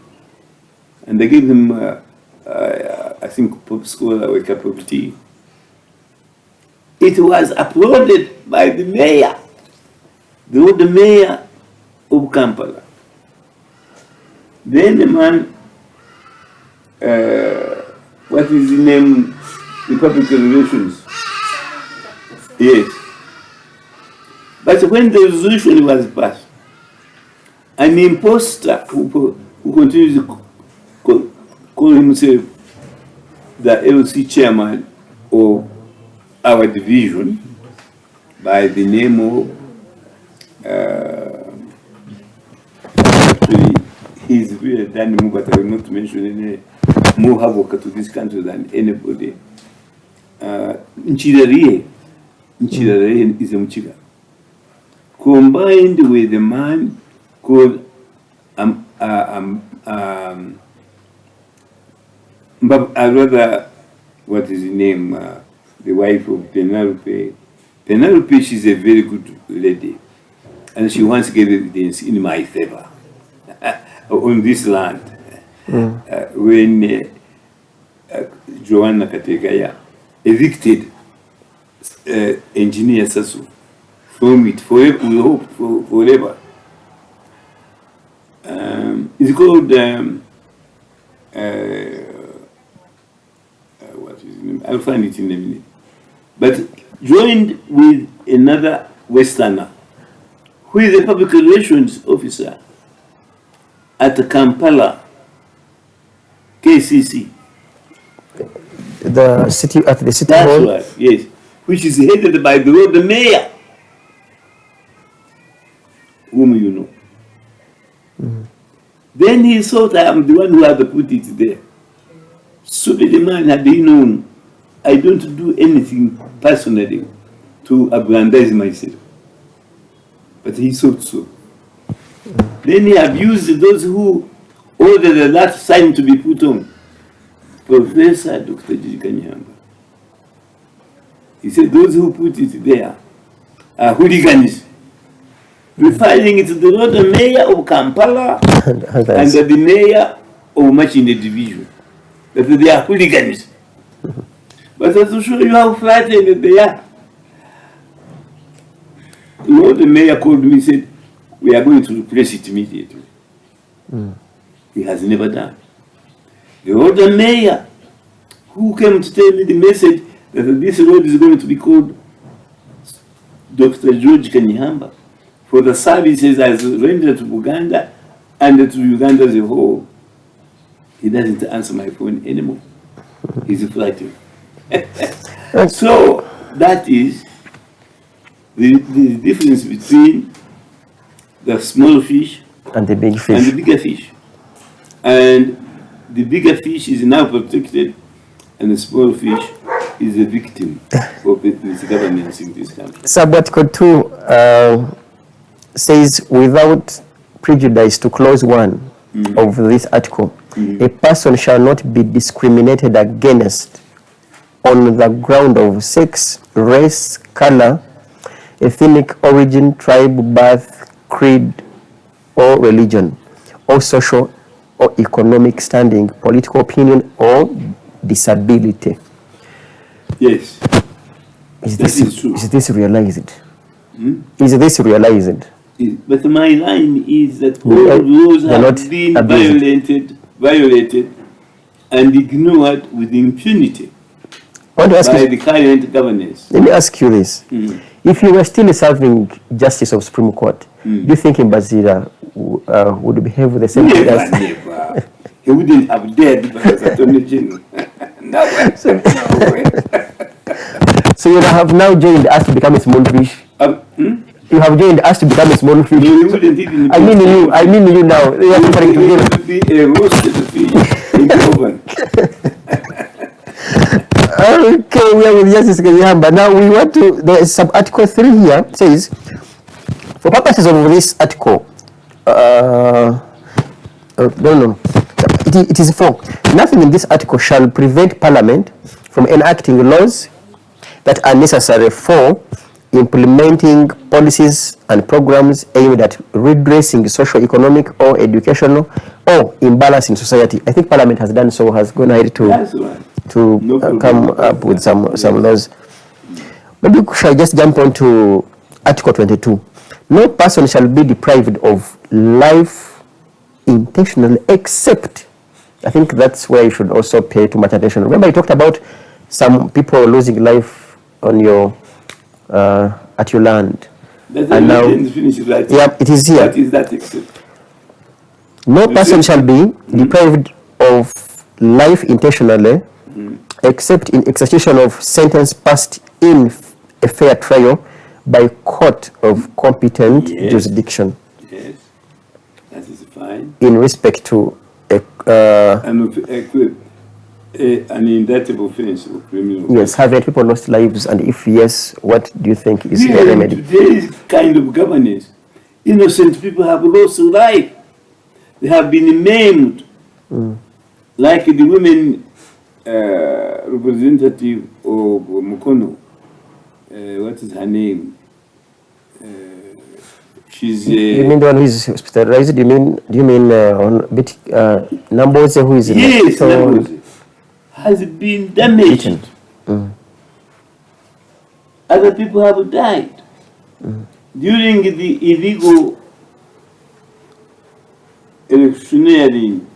And they gave him, I think, popsicle or a cup of tea. It was applauded by the mayor, the mayor of Kampala. Then the man, what is his name? The public relations. Yes. But when the resolution was passed, an imposter who continues to call himself the LC chairman of our division by the name of, actually, he's really done more, but I will not mention any more havoc to this country than anybody. Nchirarie is a Mchiga. Combined with a man called what is his name? The wife of Penelope. Penelope, she's a very good lady, and she once gave evidence in my favor on this land when Joanna Kategaya evicted engineer Sasu from it forever, we hope for forever. It's called what is his name? I'll find it in a minute. But joined with another Westerner, who is a public relations officer at Kampala, KCC. The city at the city That's hall. right, yes, which is headed by the mayor, whom you know. Then he thought I am the one who had put it there. So the man had known I don't do anything personally to aggrandize myself. But he thought so. Then he abused those who ordered the last sign to be put on. Professor Dr. Kanyeihamba. He said those who put it there are hooligans, referring it to the mayor of Kampala and the mayor of Makinde Division, that they are hooligans. But to show you how frightened they are, the mayor called me and said, we are going to replace it immediately. He has never done. The older mayor who came to tell me the message that this road is going to be called Dr. George Kanyeihamba for the services as rendered to Uganda and to Uganda as a whole. He doesn't answer my phone anymore. He's frightened. So that is the difference between the small fish and the big fish. And the bigger fish. And the bigger fish is now protected, and the small fish is a victim of this governance in this country. Sub-Article 2 says, without prejudice to clause 1 of this article, a person shall not be discriminated against on the ground of sex, race, color, ethnic origin, tribe, birth, creed, or religion, or social or economic standing, political opinion, or disability. Yes. Is true. Is this realized? Is this realized? But my line is that all rules have been violated and ignored with impunity by the current governance. Let me ask you this. If you were still serving Justice of Supreme Court, do you think Mbazira would behave the same way? Never. He wouldn't have dared as Attorney General. So you have now joined us to become a small fish? You have joined us to become a small fish? I mean you now. You are referring to him. Be a roasted fish in the oven. Okay, we are with Justice Kanyeihamba. Now we want to, there is some article 3 here, says, for purposes of this article, no. It is 4. Nothing in this article shall prevent Parliament from enacting laws that are necessary for implementing policies and programs aimed at redressing socio-economic or educational or imbalance in society. I think Parliament has done so, has gone ahead to come up with some laws. Maybe we shall just jump on to Article 22. No person shall be deprived of life intentionally, except, I think that's where you should also pay too much attention. Remember, you talked about some people losing life on your at your land. And now, yeah, it is here. What is that except? No person shall be deprived of life intentionally, except in execution of sentence passed in a fair trial by court of competent jurisdiction. Yes, that is fine. In respect to an indictable offense or criminal. Yes, have people lost lives, and if yes, what do you think is the remedy? Today's kind of governance, innocent people have lost life. They have been maimed. Like the women representative of Mukono, what is her name? She's you mean the one who is hospitalized? Do you mean on bit Namboze, who is in hospital? Namboze has been damaged. Other people have died during the illegal electioneering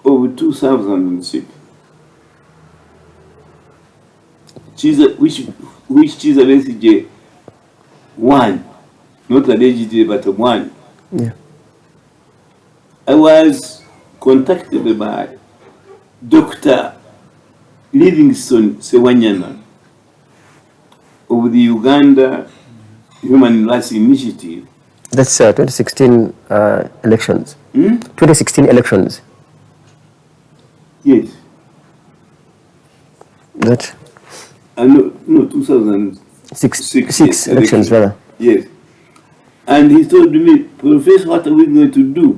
of 2006. Which Chiza Besigye won, not allegedly, but won. Yeah. I was contacted by Dr. Livingstone Sewanyana of the Uganda Human Rights Initiative. That's 2016 elections. 2016 elections. Yes. That. No, 2006 elections, rather. Yes. And he told me, Professor, what are we going to do?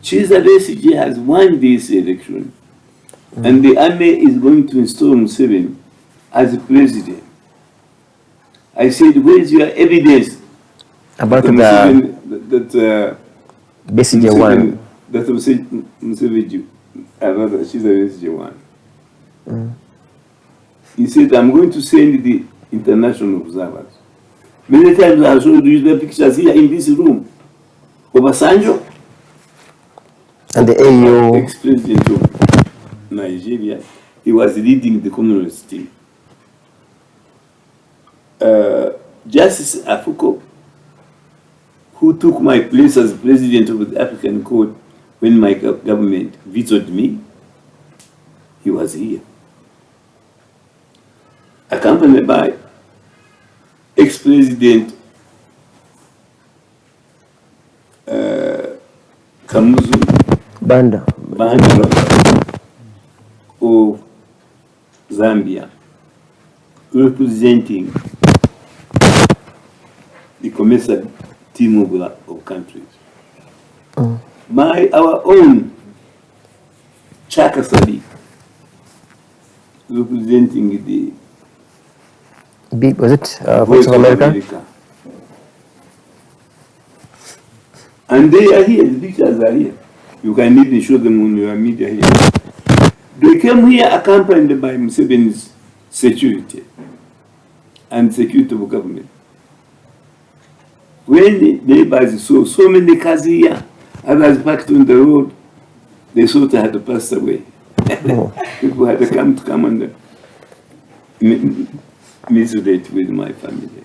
Chiza Besigye has won this election, and the army is going to install Museveni as president. I said, where is your evidence about that Besigye won? That Museveni, rather, Chiza Besigye won. He said, I'm going to send the international observers. Many times I showed you the pictures here in this room. Obasanjo and the AU ex-president of Nigeria, he was leading the Commonwealth team. Justice Afuko, who took my place as president of the African Court when my government vetoed me, he was here. Accompanied by ex-president Kamuzu Banda of Zambia, representing the commercial team of countries. Our own Chaka Sadi, representing the was it Voice of America? And they are here, the pictures are here. You can even show them on your media here. They came here accompanied by Museveni's security and security of government. When the neighbors saw so many cars here, others parked on the road, they thought they had passed away. People had to come and miserate with my family.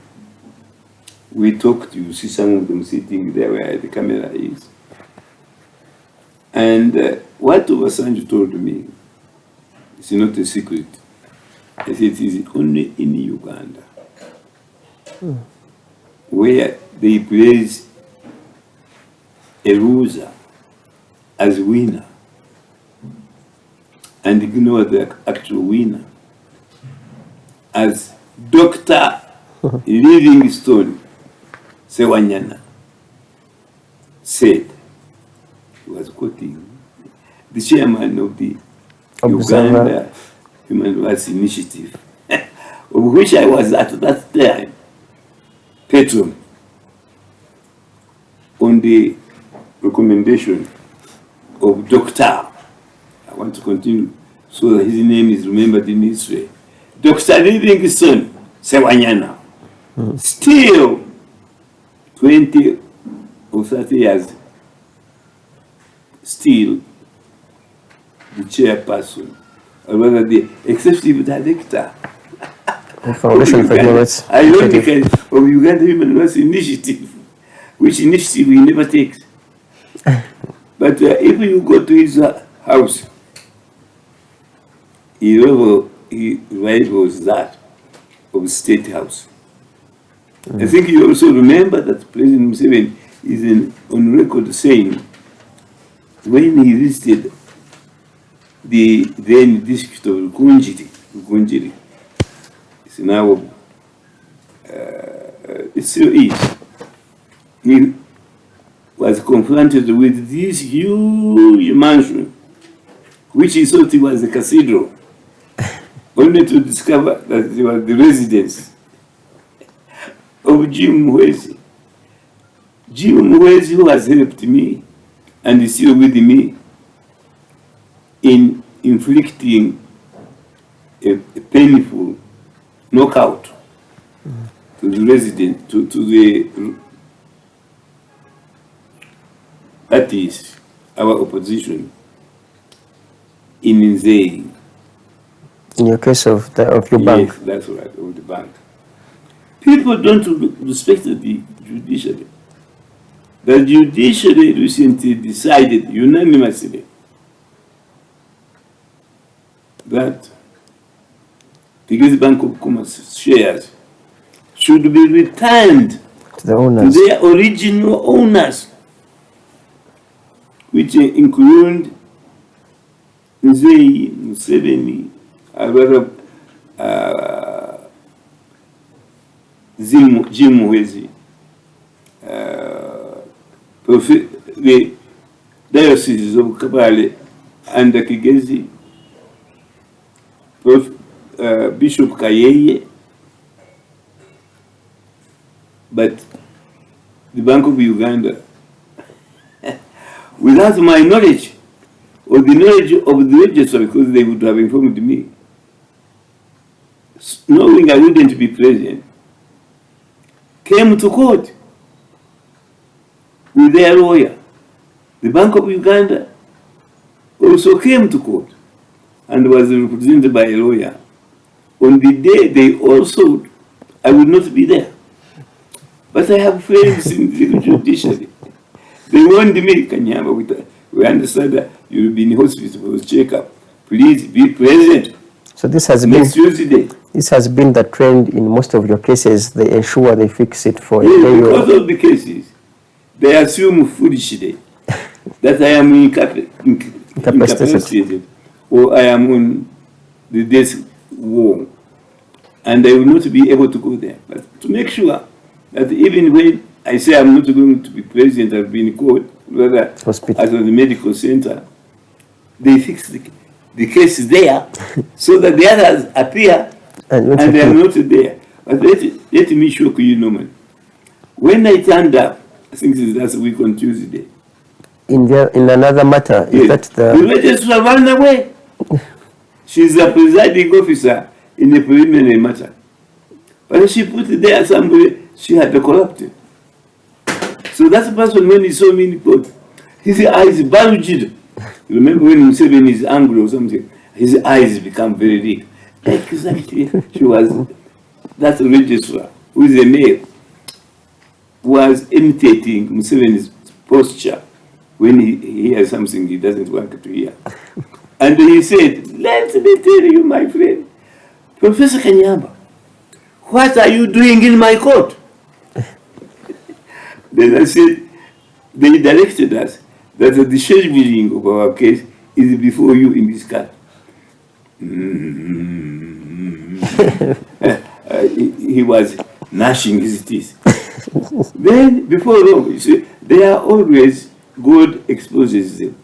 We talked, you see some of them sitting there where the camera is. And what Obasanjo told me, it's not a secret. I said it is only in Uganda where they place a loser as winner and ignore the actual winner. As Dr. Livingstone Sewanyana said, he was quoting the chairman of the Uganda Human Rights Initiative, of which I was at that time patron, on the recommendation of Dr. I want to continue so that his name is remembered in history. Dr. Livingstone Sewanyana, still 20 or 30 years, still the chairperson, or rather the executive director Foundation for Human Rights ironically, of Uganda Human Rights Initiative, which initiative he never takes. But if you go to his house, he rivals that of State House. I think you also remember that President Museveni is on record saying, when he visited the then district of Rukunjiri, it's now, it still is, he was confronted with this huge mansion, which he thought it was a cathedral, only to discover that it was the residence of Jim Mwezi. Jim Mwezi, who has helped me and is still with me in inflicting a painful knockout to the resident, to the, that is our opposition in Nzei. In your case of your bank? Yes, that's right, of the bank. People don't respect the judiciary. The judiciary recently decided unanimously that the Great Bank of Commerce shares should be returned to the owners, to their original owners, which include Nzei, Museveni, Jim Mwezi, the dioceses of Kabale and Kigezi, Bishop Kanyeihamba, but the Bank of Uganda, without my knowledge, or the knowledge of the registrar, because they would have informed me, knowing I wouldn't be present, came to court with their lawyer. The Bank of Uganda also came to court and was represented by a lawyer. On the day they also, I would not be there. But I have friends in the judiciary. They warned me, Kanyeihamba, we understand that you'll be in hospital for a checkup. Please be present. So this has next Tuesday. This has been the trend in most of your cases. They ensure they fix it for a day. Because of the cases, they assume foolishly that I am incapacitated or I am on the death wall and I will not be able to go there. But to make sure that even when I say I'm not going to be present, I'll be in court, rather hospital, at the medical center, they fix the case there so that the others appear and they are not there. But let me shock you, Norman. When I turned up, I think this is last week on Tuesday. In another matter, yes, is that the registrar ran away. She's a presiding officer in a preliminary matter. But she put there somebody she had corrupted. So that person, when he saw me in court, his eyes bulged. Remember when Museveni is angry or something, his eyes become very big. Exactly, she was, that registrar, who is a male, was imitating Museveni's posture when he hears something he doesn't want to hear. And he said, let me tell you, my friend, Professor Kanyeihamba, what are you doing in my court? Then I said, they directed us that the scheduling of our case is before you in this court. he was gnashing his teeth. Then, before long, you see, they are always, God exposes them.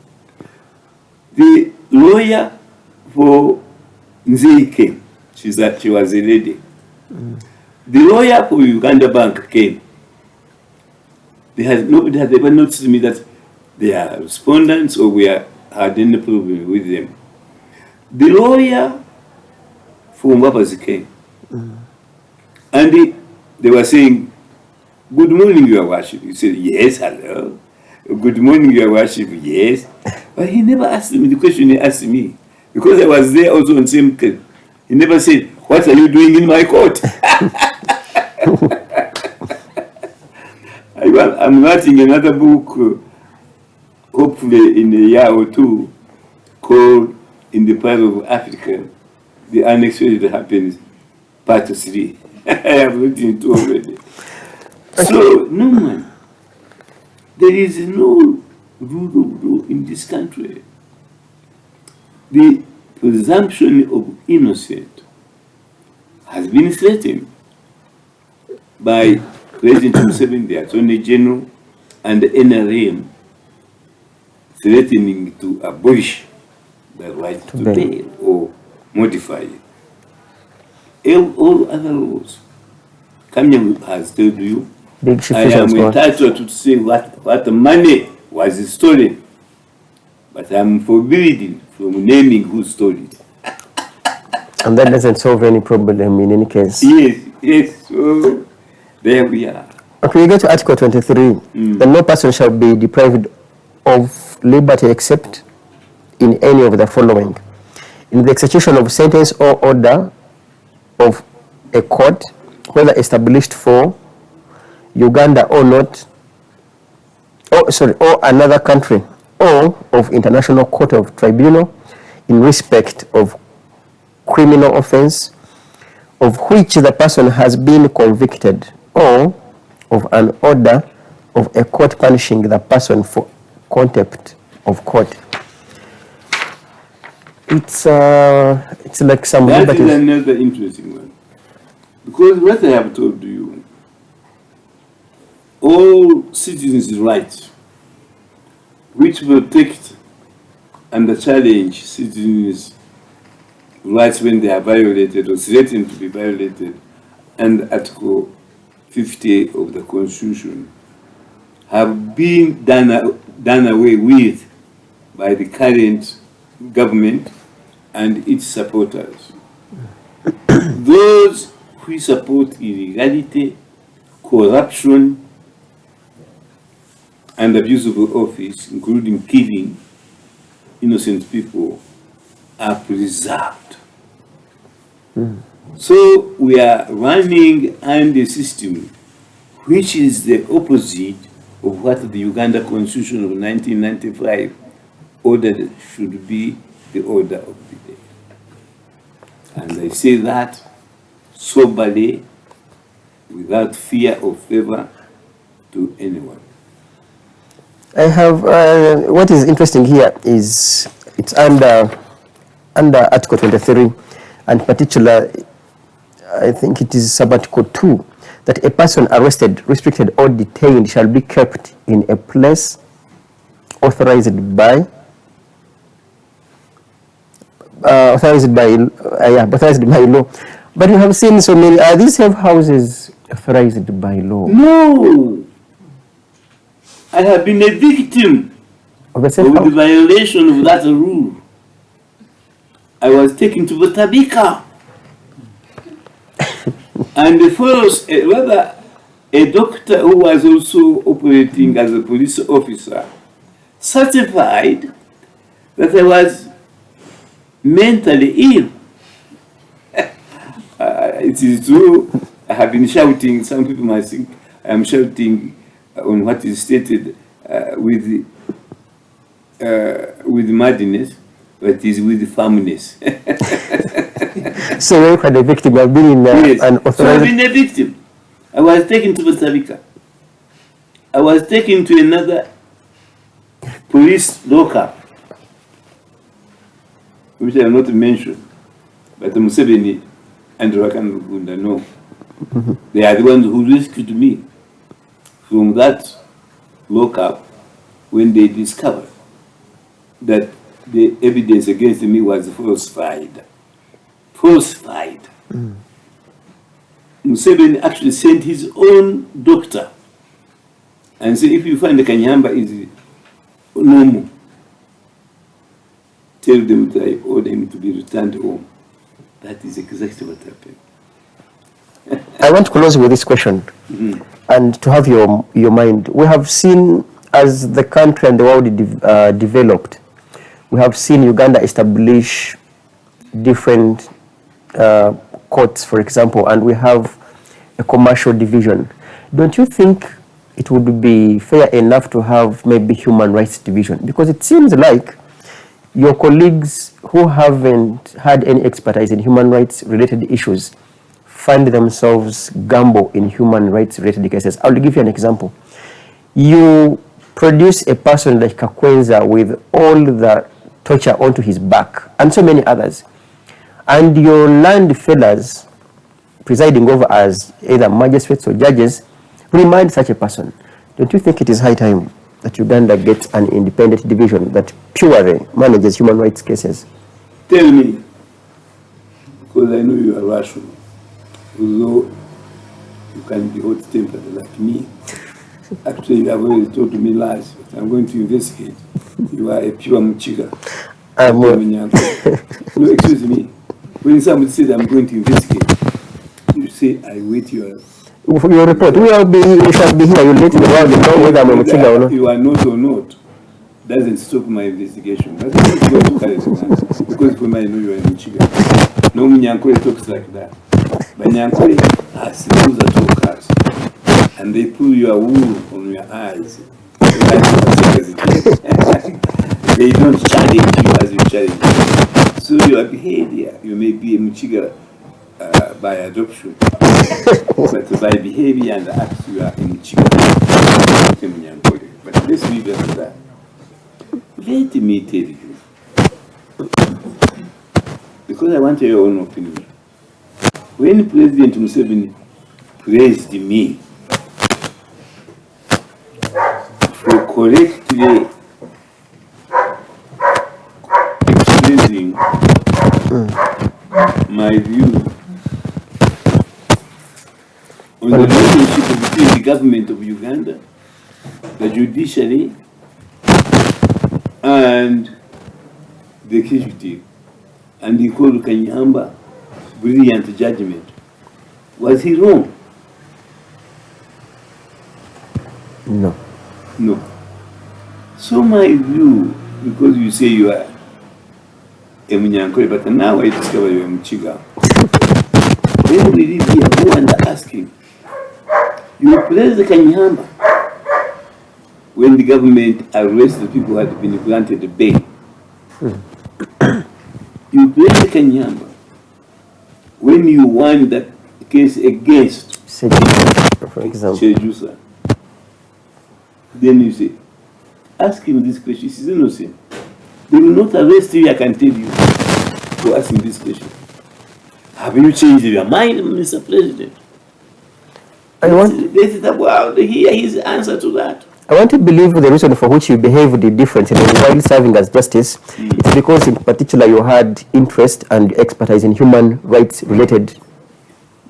The lawyer for Nzei came. She was a lady. The lawyer for Uganda Bank came. Nobody has ever noticed me that they are respondents or we had any problem with them. The lawyer for Mbabazi came. And they were saying, "Good morning, Your Worship." He said, "Yes, hello. Good morning, Your Worship." Yes. But he never asked me the question he asked me. Because I was there also on the same case. He never said, "What are you doing in my court?" I'm writing another book, hopefully in a year or two, called "In the Pearl of Africa, the Unexpected Happens, Part 3. I have written it already. So, no man, there is no rule of law in this country. The presumption of innocence has been threatened by President Museveni, the Attorney General, and the NRM, threatening to abolish the right to bail or modify it. All other laws. Kanye has told you, I am entitled to say what money was stolen, but I am forbidden from naming who stole it. And that doesn't solve any problem in any case. Yes. So there we are. Okay, we go to Article 23. That no person shall be deprived of liberty except in any of the following: in the execution of sentence or order of a court, whether established for Uganda or not, or another country, or of international court of tribunal, in respect of criminal offense of which the person has been convicted, or of an order of a court punishing the person for contempt of court. It's like some that liberties. is another interesting one, because what I have told you, all citizens' rights which protect and challenge citizens' rights when they are violated or threatened to be violated, and Article 50 of the Constitution have been done away with by the current government and its supporters. Those who support illegality, corruption, and abuse of office, including killing innocent people, are preserved. So we are running under a system which is the opposite of what the Uganda Constitution of 1995 ordered should be the order of the day. And I say that soberly, without fear or favor to anyone. I have, what is interesting here is it's under Article 23, and particular, I think it is Sub-Article 2, that a person arrested, restricted, or detained shall be kept in a place authorized by law. But you have seen so many. Are these safe houses authorized by law? No. I have been a victim of the violation of that rule. I was taken to Botabika. And the first, rather, a doctor who was also operating as a police officer certified that I was mentally ill. It is true, I have been shouting, some people might think I am shouting on what is stated with madness, but it is with firmness. So you are the victim of being yes. an authorized... So I've been a victim. I was taken to Botabika. I was taken to another police lockup, which I will not mention. But Museveni and Rakan Rugunda, no. They are the ones who rescued me from that lockup when they discovered that the evidence against me was falsified. Falsified. Museveni actually sent his own doctor and said, if you find the Kanyeihamba is normal, tell them that I order him to be returned home. That is exactly what happened. I want to close with this question and to have your mind. We have seen, as the country and the world developed, we have seen Uganda establish different courts, for example, and we have a commercial division. Don't you think it would be fair enough to have maybe human rights division? Because it seems like your colleagues who haven't had any expertise in human rights related issues find themselves gamble in human rights related cases. I'll give you an example. You produce a person like Kakwenza with all the torture onto his back and so many others, and your land fellas presiding over as either magistrates or judges remind such a person. Don't you think it is high time that Uganda gets an independent division that purely manages human rights cases? Tell me, because I know you are rational, although you can be hot-tempered like me. Actually, you have already told me lies, but I'm going to investigate. You are a pure Muchiga. No, excuse me. When somebody says I'm going to investigate, you say I wait your report. We shall be here. You let the world know whether I'm a Muchiga or not. You are not or not doesn't stop my investigation. But I don't go to carry the man, because for me I know you are a Muchiga. No Munyankole talks like that. But Nyankole has those that talkers, and they pull your wool on your eyes. They don't challenge you as you challenge them. So your behavior, you may be a Muchiga by adoption, but by behavior and acts you are a Muchiga. But let's leave it at that. Let me tell you, because I want your own opinion. When President Museveni praised me for correctly expressing my view on the relationship between the government of Uganda, the judiciary, and the executive, and he called Kanyeihamba brilliant judgment. Was he wrong? No. No. So my view, because you say you are a Munyankole, but now I discover you are a Muchiga. When we live here, go and ask him. You praise the Kanyeihamba when the government arrests the people who had been granted bail. You praise the Kanyeihamba when you won that case against Sejusa, for example. Sejusa. Then you say, ask him this question. He's innocent. They will not arrest you, I can tell you, for asking this question. Have you changed your mind, Mr. President? Let's hear his answer to that. I want to believe the reason for which you behaved differently while serving as justice is because in particular you had interest and expertise in human rights related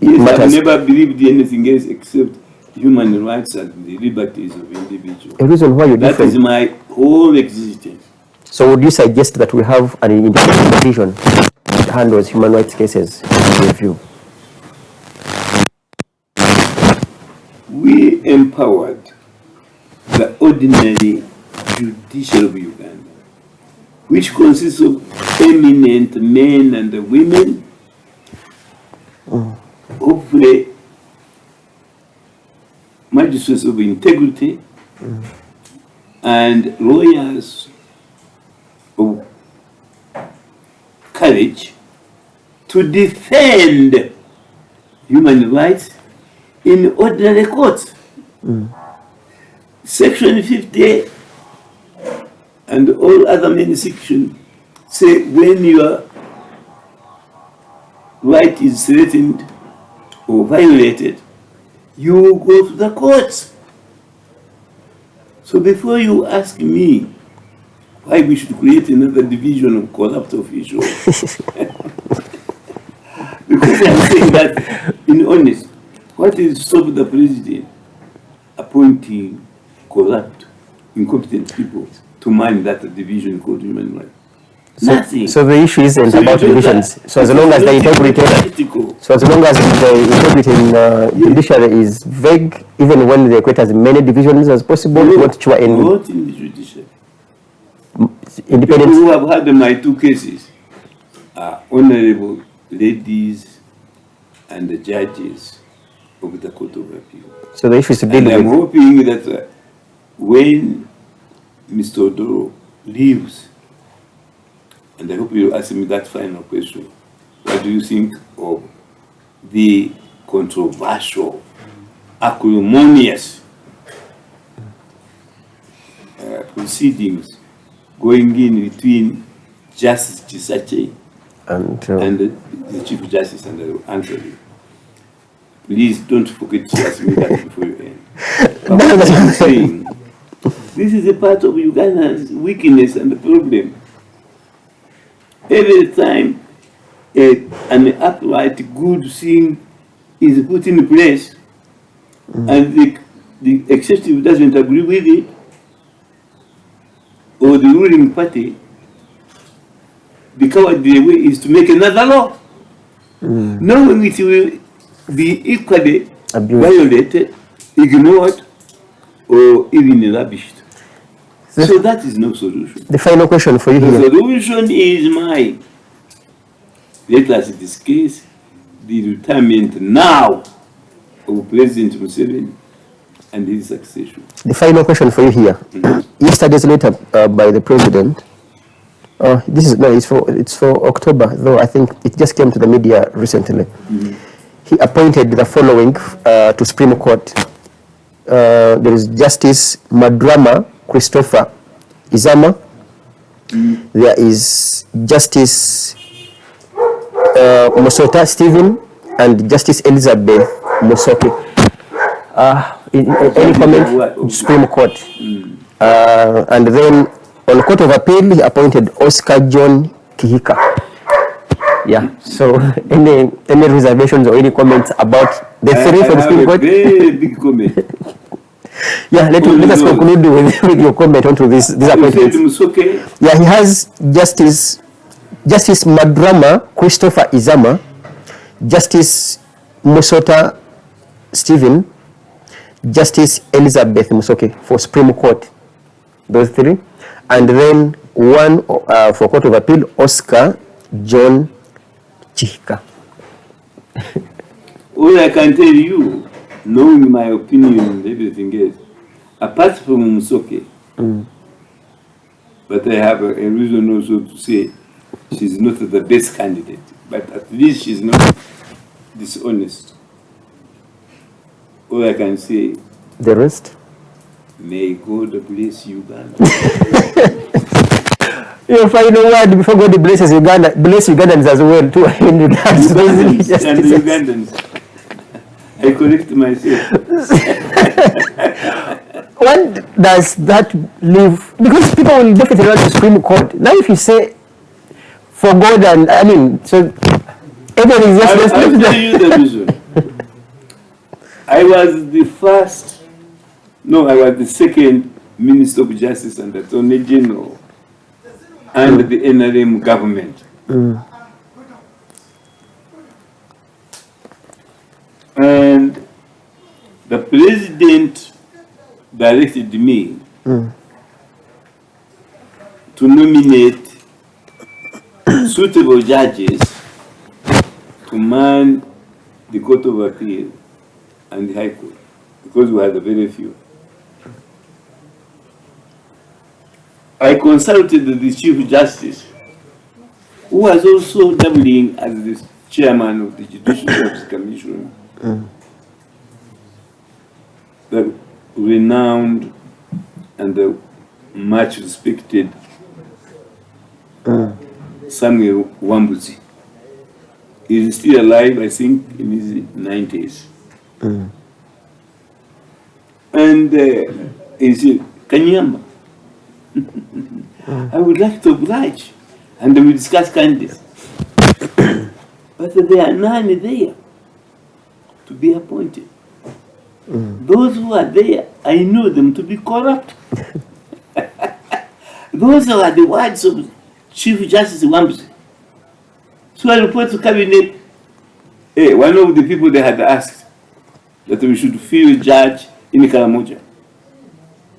matters. I've never believed anything else except human rights and the liberties of individuals. A reason why you're different. That is my whole existence. So would you suggest that we have an independent division that handles human rights cases in your view? We empowered the ordinary judiciary of Uganda, which consists of eminent men and women, hopefully magistrates of integrity, and lawyers of courage to defend human rights in ordinary courts. Section 50 and all other many sections say when you are right is threatened or violated, you go to the courts. So before you ask me why we should create another division of corrupt officials, because I'm saying that, in honest, what is stop the president appointing corrupt, incompetent people to man that division called human rights? Nothing. So the issue isn't about divisions. So as long as the integrity in judiciary is vague, even when they create as many divisions as possible, not in the judiciary. Independent. People who have had my two cases are honorable ladies and the judges of the Court of Appeal. So the issue is to deal with. I'm hoping that when Mr. Odoro leaves, and I hope you ask me that final question, what do you think of the controversial, acrimonious proceedings going in between Justice Chisache and the Chief Justice and the Anthony? Please don't forget to ask me that before you end. But what I'm saying, this is a part of Uganda's weakness and the problem. Every time an upright good thing is put in place and the executive doesn't agree with it, or the ruling party, the cowardly way is to make another law, knowing it will be equally violated, ignored, or even lavished. So that is no solution. The final question for you here. The solution is mine. Let us discuss the retirement now of President Museveni and his succession. The final question for you here. Yesterday's letter by the president. It's for October, though I think it just came to the media recently. He appointed the following to Supreme Court. There is Justice Madrama Christopher Izama. There is Justice Musota Stephen and Justice Elizabeth Musoke. Any comment? Supreme Court. And then on Court of Appeal, he appointed Oscar John Kihika. Yeah. So any reservations or any comments about the three for the Supreme Court? Very big comment. Yeah, let us conclude with your comment onto this appointment. Yeah, he has Justice Madrama Christopher Izama, Justice Musota Stephen, Justice Elizabeth Musoke for Supreme Court. Those three. And then one for Court of Appeal, Oscar John Chihika. All I can tell you, knowing my opinion and everything else, apart from Musoke, but I have a reason also to say she's not the best candidate, but at least she's not dishonest. All I can say, the rest? May God bless Uganda. Your final word before God blesses Uganda, bless Ugandans as well too. In regards to and the Ugandans. I correct myself. What does that leave? Because people will definitely run to Supreme Court. Now if you say for God and so everything is just... I'll tell you the reason. I was the second Minister of Justice and Attorney General under the NRM government. And the president directed me to nominate suitable judges to man the Court of Appeal and the High Court, because we had very few. I consulted the Chief Justice, who was also doubling as the chairman of the Judicial Service Commission, the renowned and the much respected Samuel Wambuzi. He's still alive, I think, in his 90s. And he's Kanyeihamba. I would like to oblige, and we discuss candidates. But there are none there to be appointed. Those who are there, I know them to be corrupt. Those are the words of Chief Justice Wambusi. So I report to Cabinet, one of the people they had asked that we should fill a judge in Karamoja.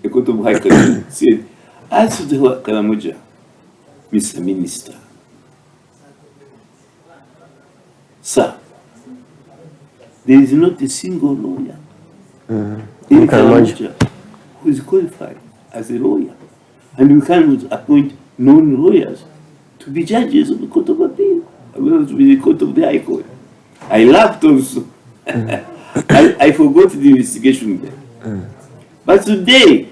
The Court of High Court said, ask the Karamoja, Mr. Minister, sir, there is not a single lawyer in Karamoja who is qualified as a lawyer. And we cannot appoint non-lawyers to be judges of the Court of Appeal, as well as to be the Court of the High Court. I laughed also. I forgot the investigation there. But today,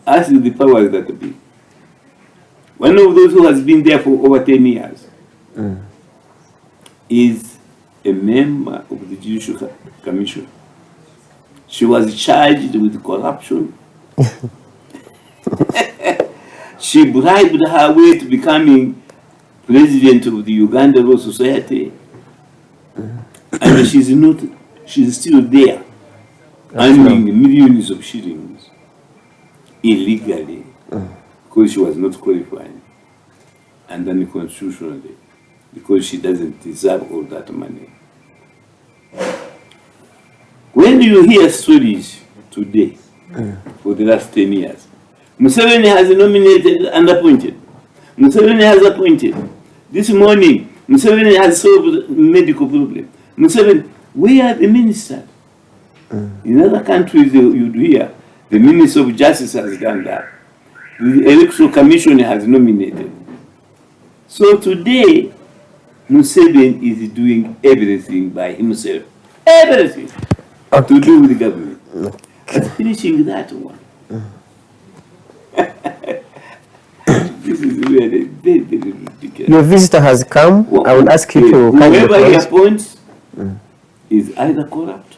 ask the powers that be. One of those who has been there for over 10 years is a member of the Judicial Commission. She was charged with corruption. She bribed her way to becoming president of the Uganda Law Society. And she's still there, earning millions of shillings illegally because she was not qualified, and unconstitutionally because she doesn't deserve all that money. When you hear stories today for the last 10 years, Museveni has nominated and appointed. Museveni has appointed. This morning, Museveni has solved medical problem. Museveni, where are the ministers? In other countries, you'd hear the Minister of Justice has done that. The Electoral Commission has nominated. So today, Museveni is doing everything by himself. Everything to do with the government. But finishing that one. This is really very, very ridiculous. Your visitor has come. I will ask you to whoever he appoints is either corrupt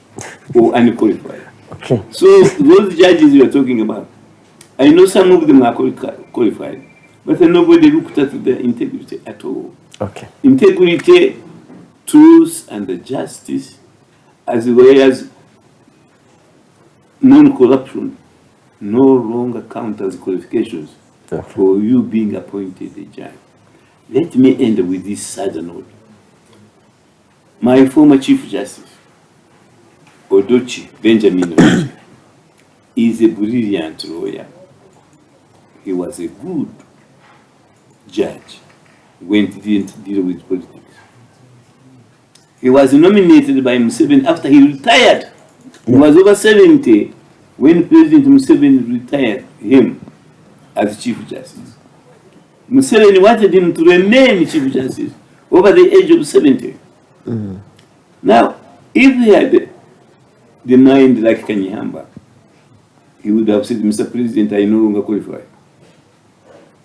or unqualified. Okay. So those judges you are talking about, I know some of them are qualified, but nobody looked at their integrity at all. Okay. Integrity, truth, and the justice, as well as non-corruption, no longer count as qualifications for you being appointed a judge. Let me end with this sad note. My former Chief Justice, Benjamin Odochi, is a brilliant lawyer. He was a good judge when he didn't deal with politics. He was nominated by Museveni after he retired. He was over 70 when President Museveni retired him as Chief Justice. Museveni wanted him to remain Chief Justice over the age of 70. Now, if he had the mind like Kanyeihamba, he would have said, Mr. President, I no longer qualify.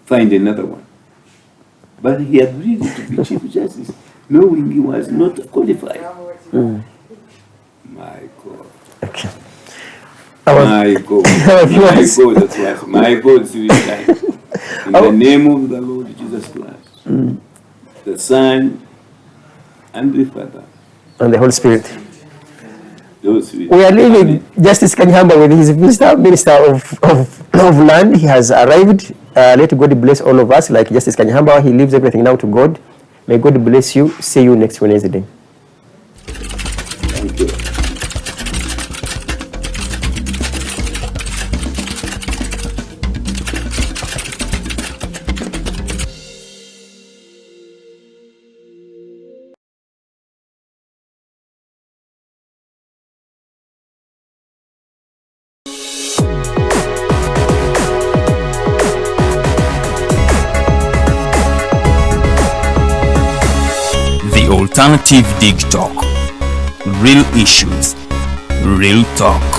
Find another one. But he agreed to be Chief Justice, knowing he was not qualified. My God. Okay. My God. That's right. My God is really kind. In the name of the Lord Jesus Christ, the Son, and the Father, and the Holy Spirit. We are leaving Justice Kanyeihamba with his Minister of Land. He has arrived. Let God bless all of us. Like Justice Kanyeihamba, he leaves everything now to God. May God bless you. See you next Wednesday. Thank you. Alternative Digitalk. Real issues, real talk.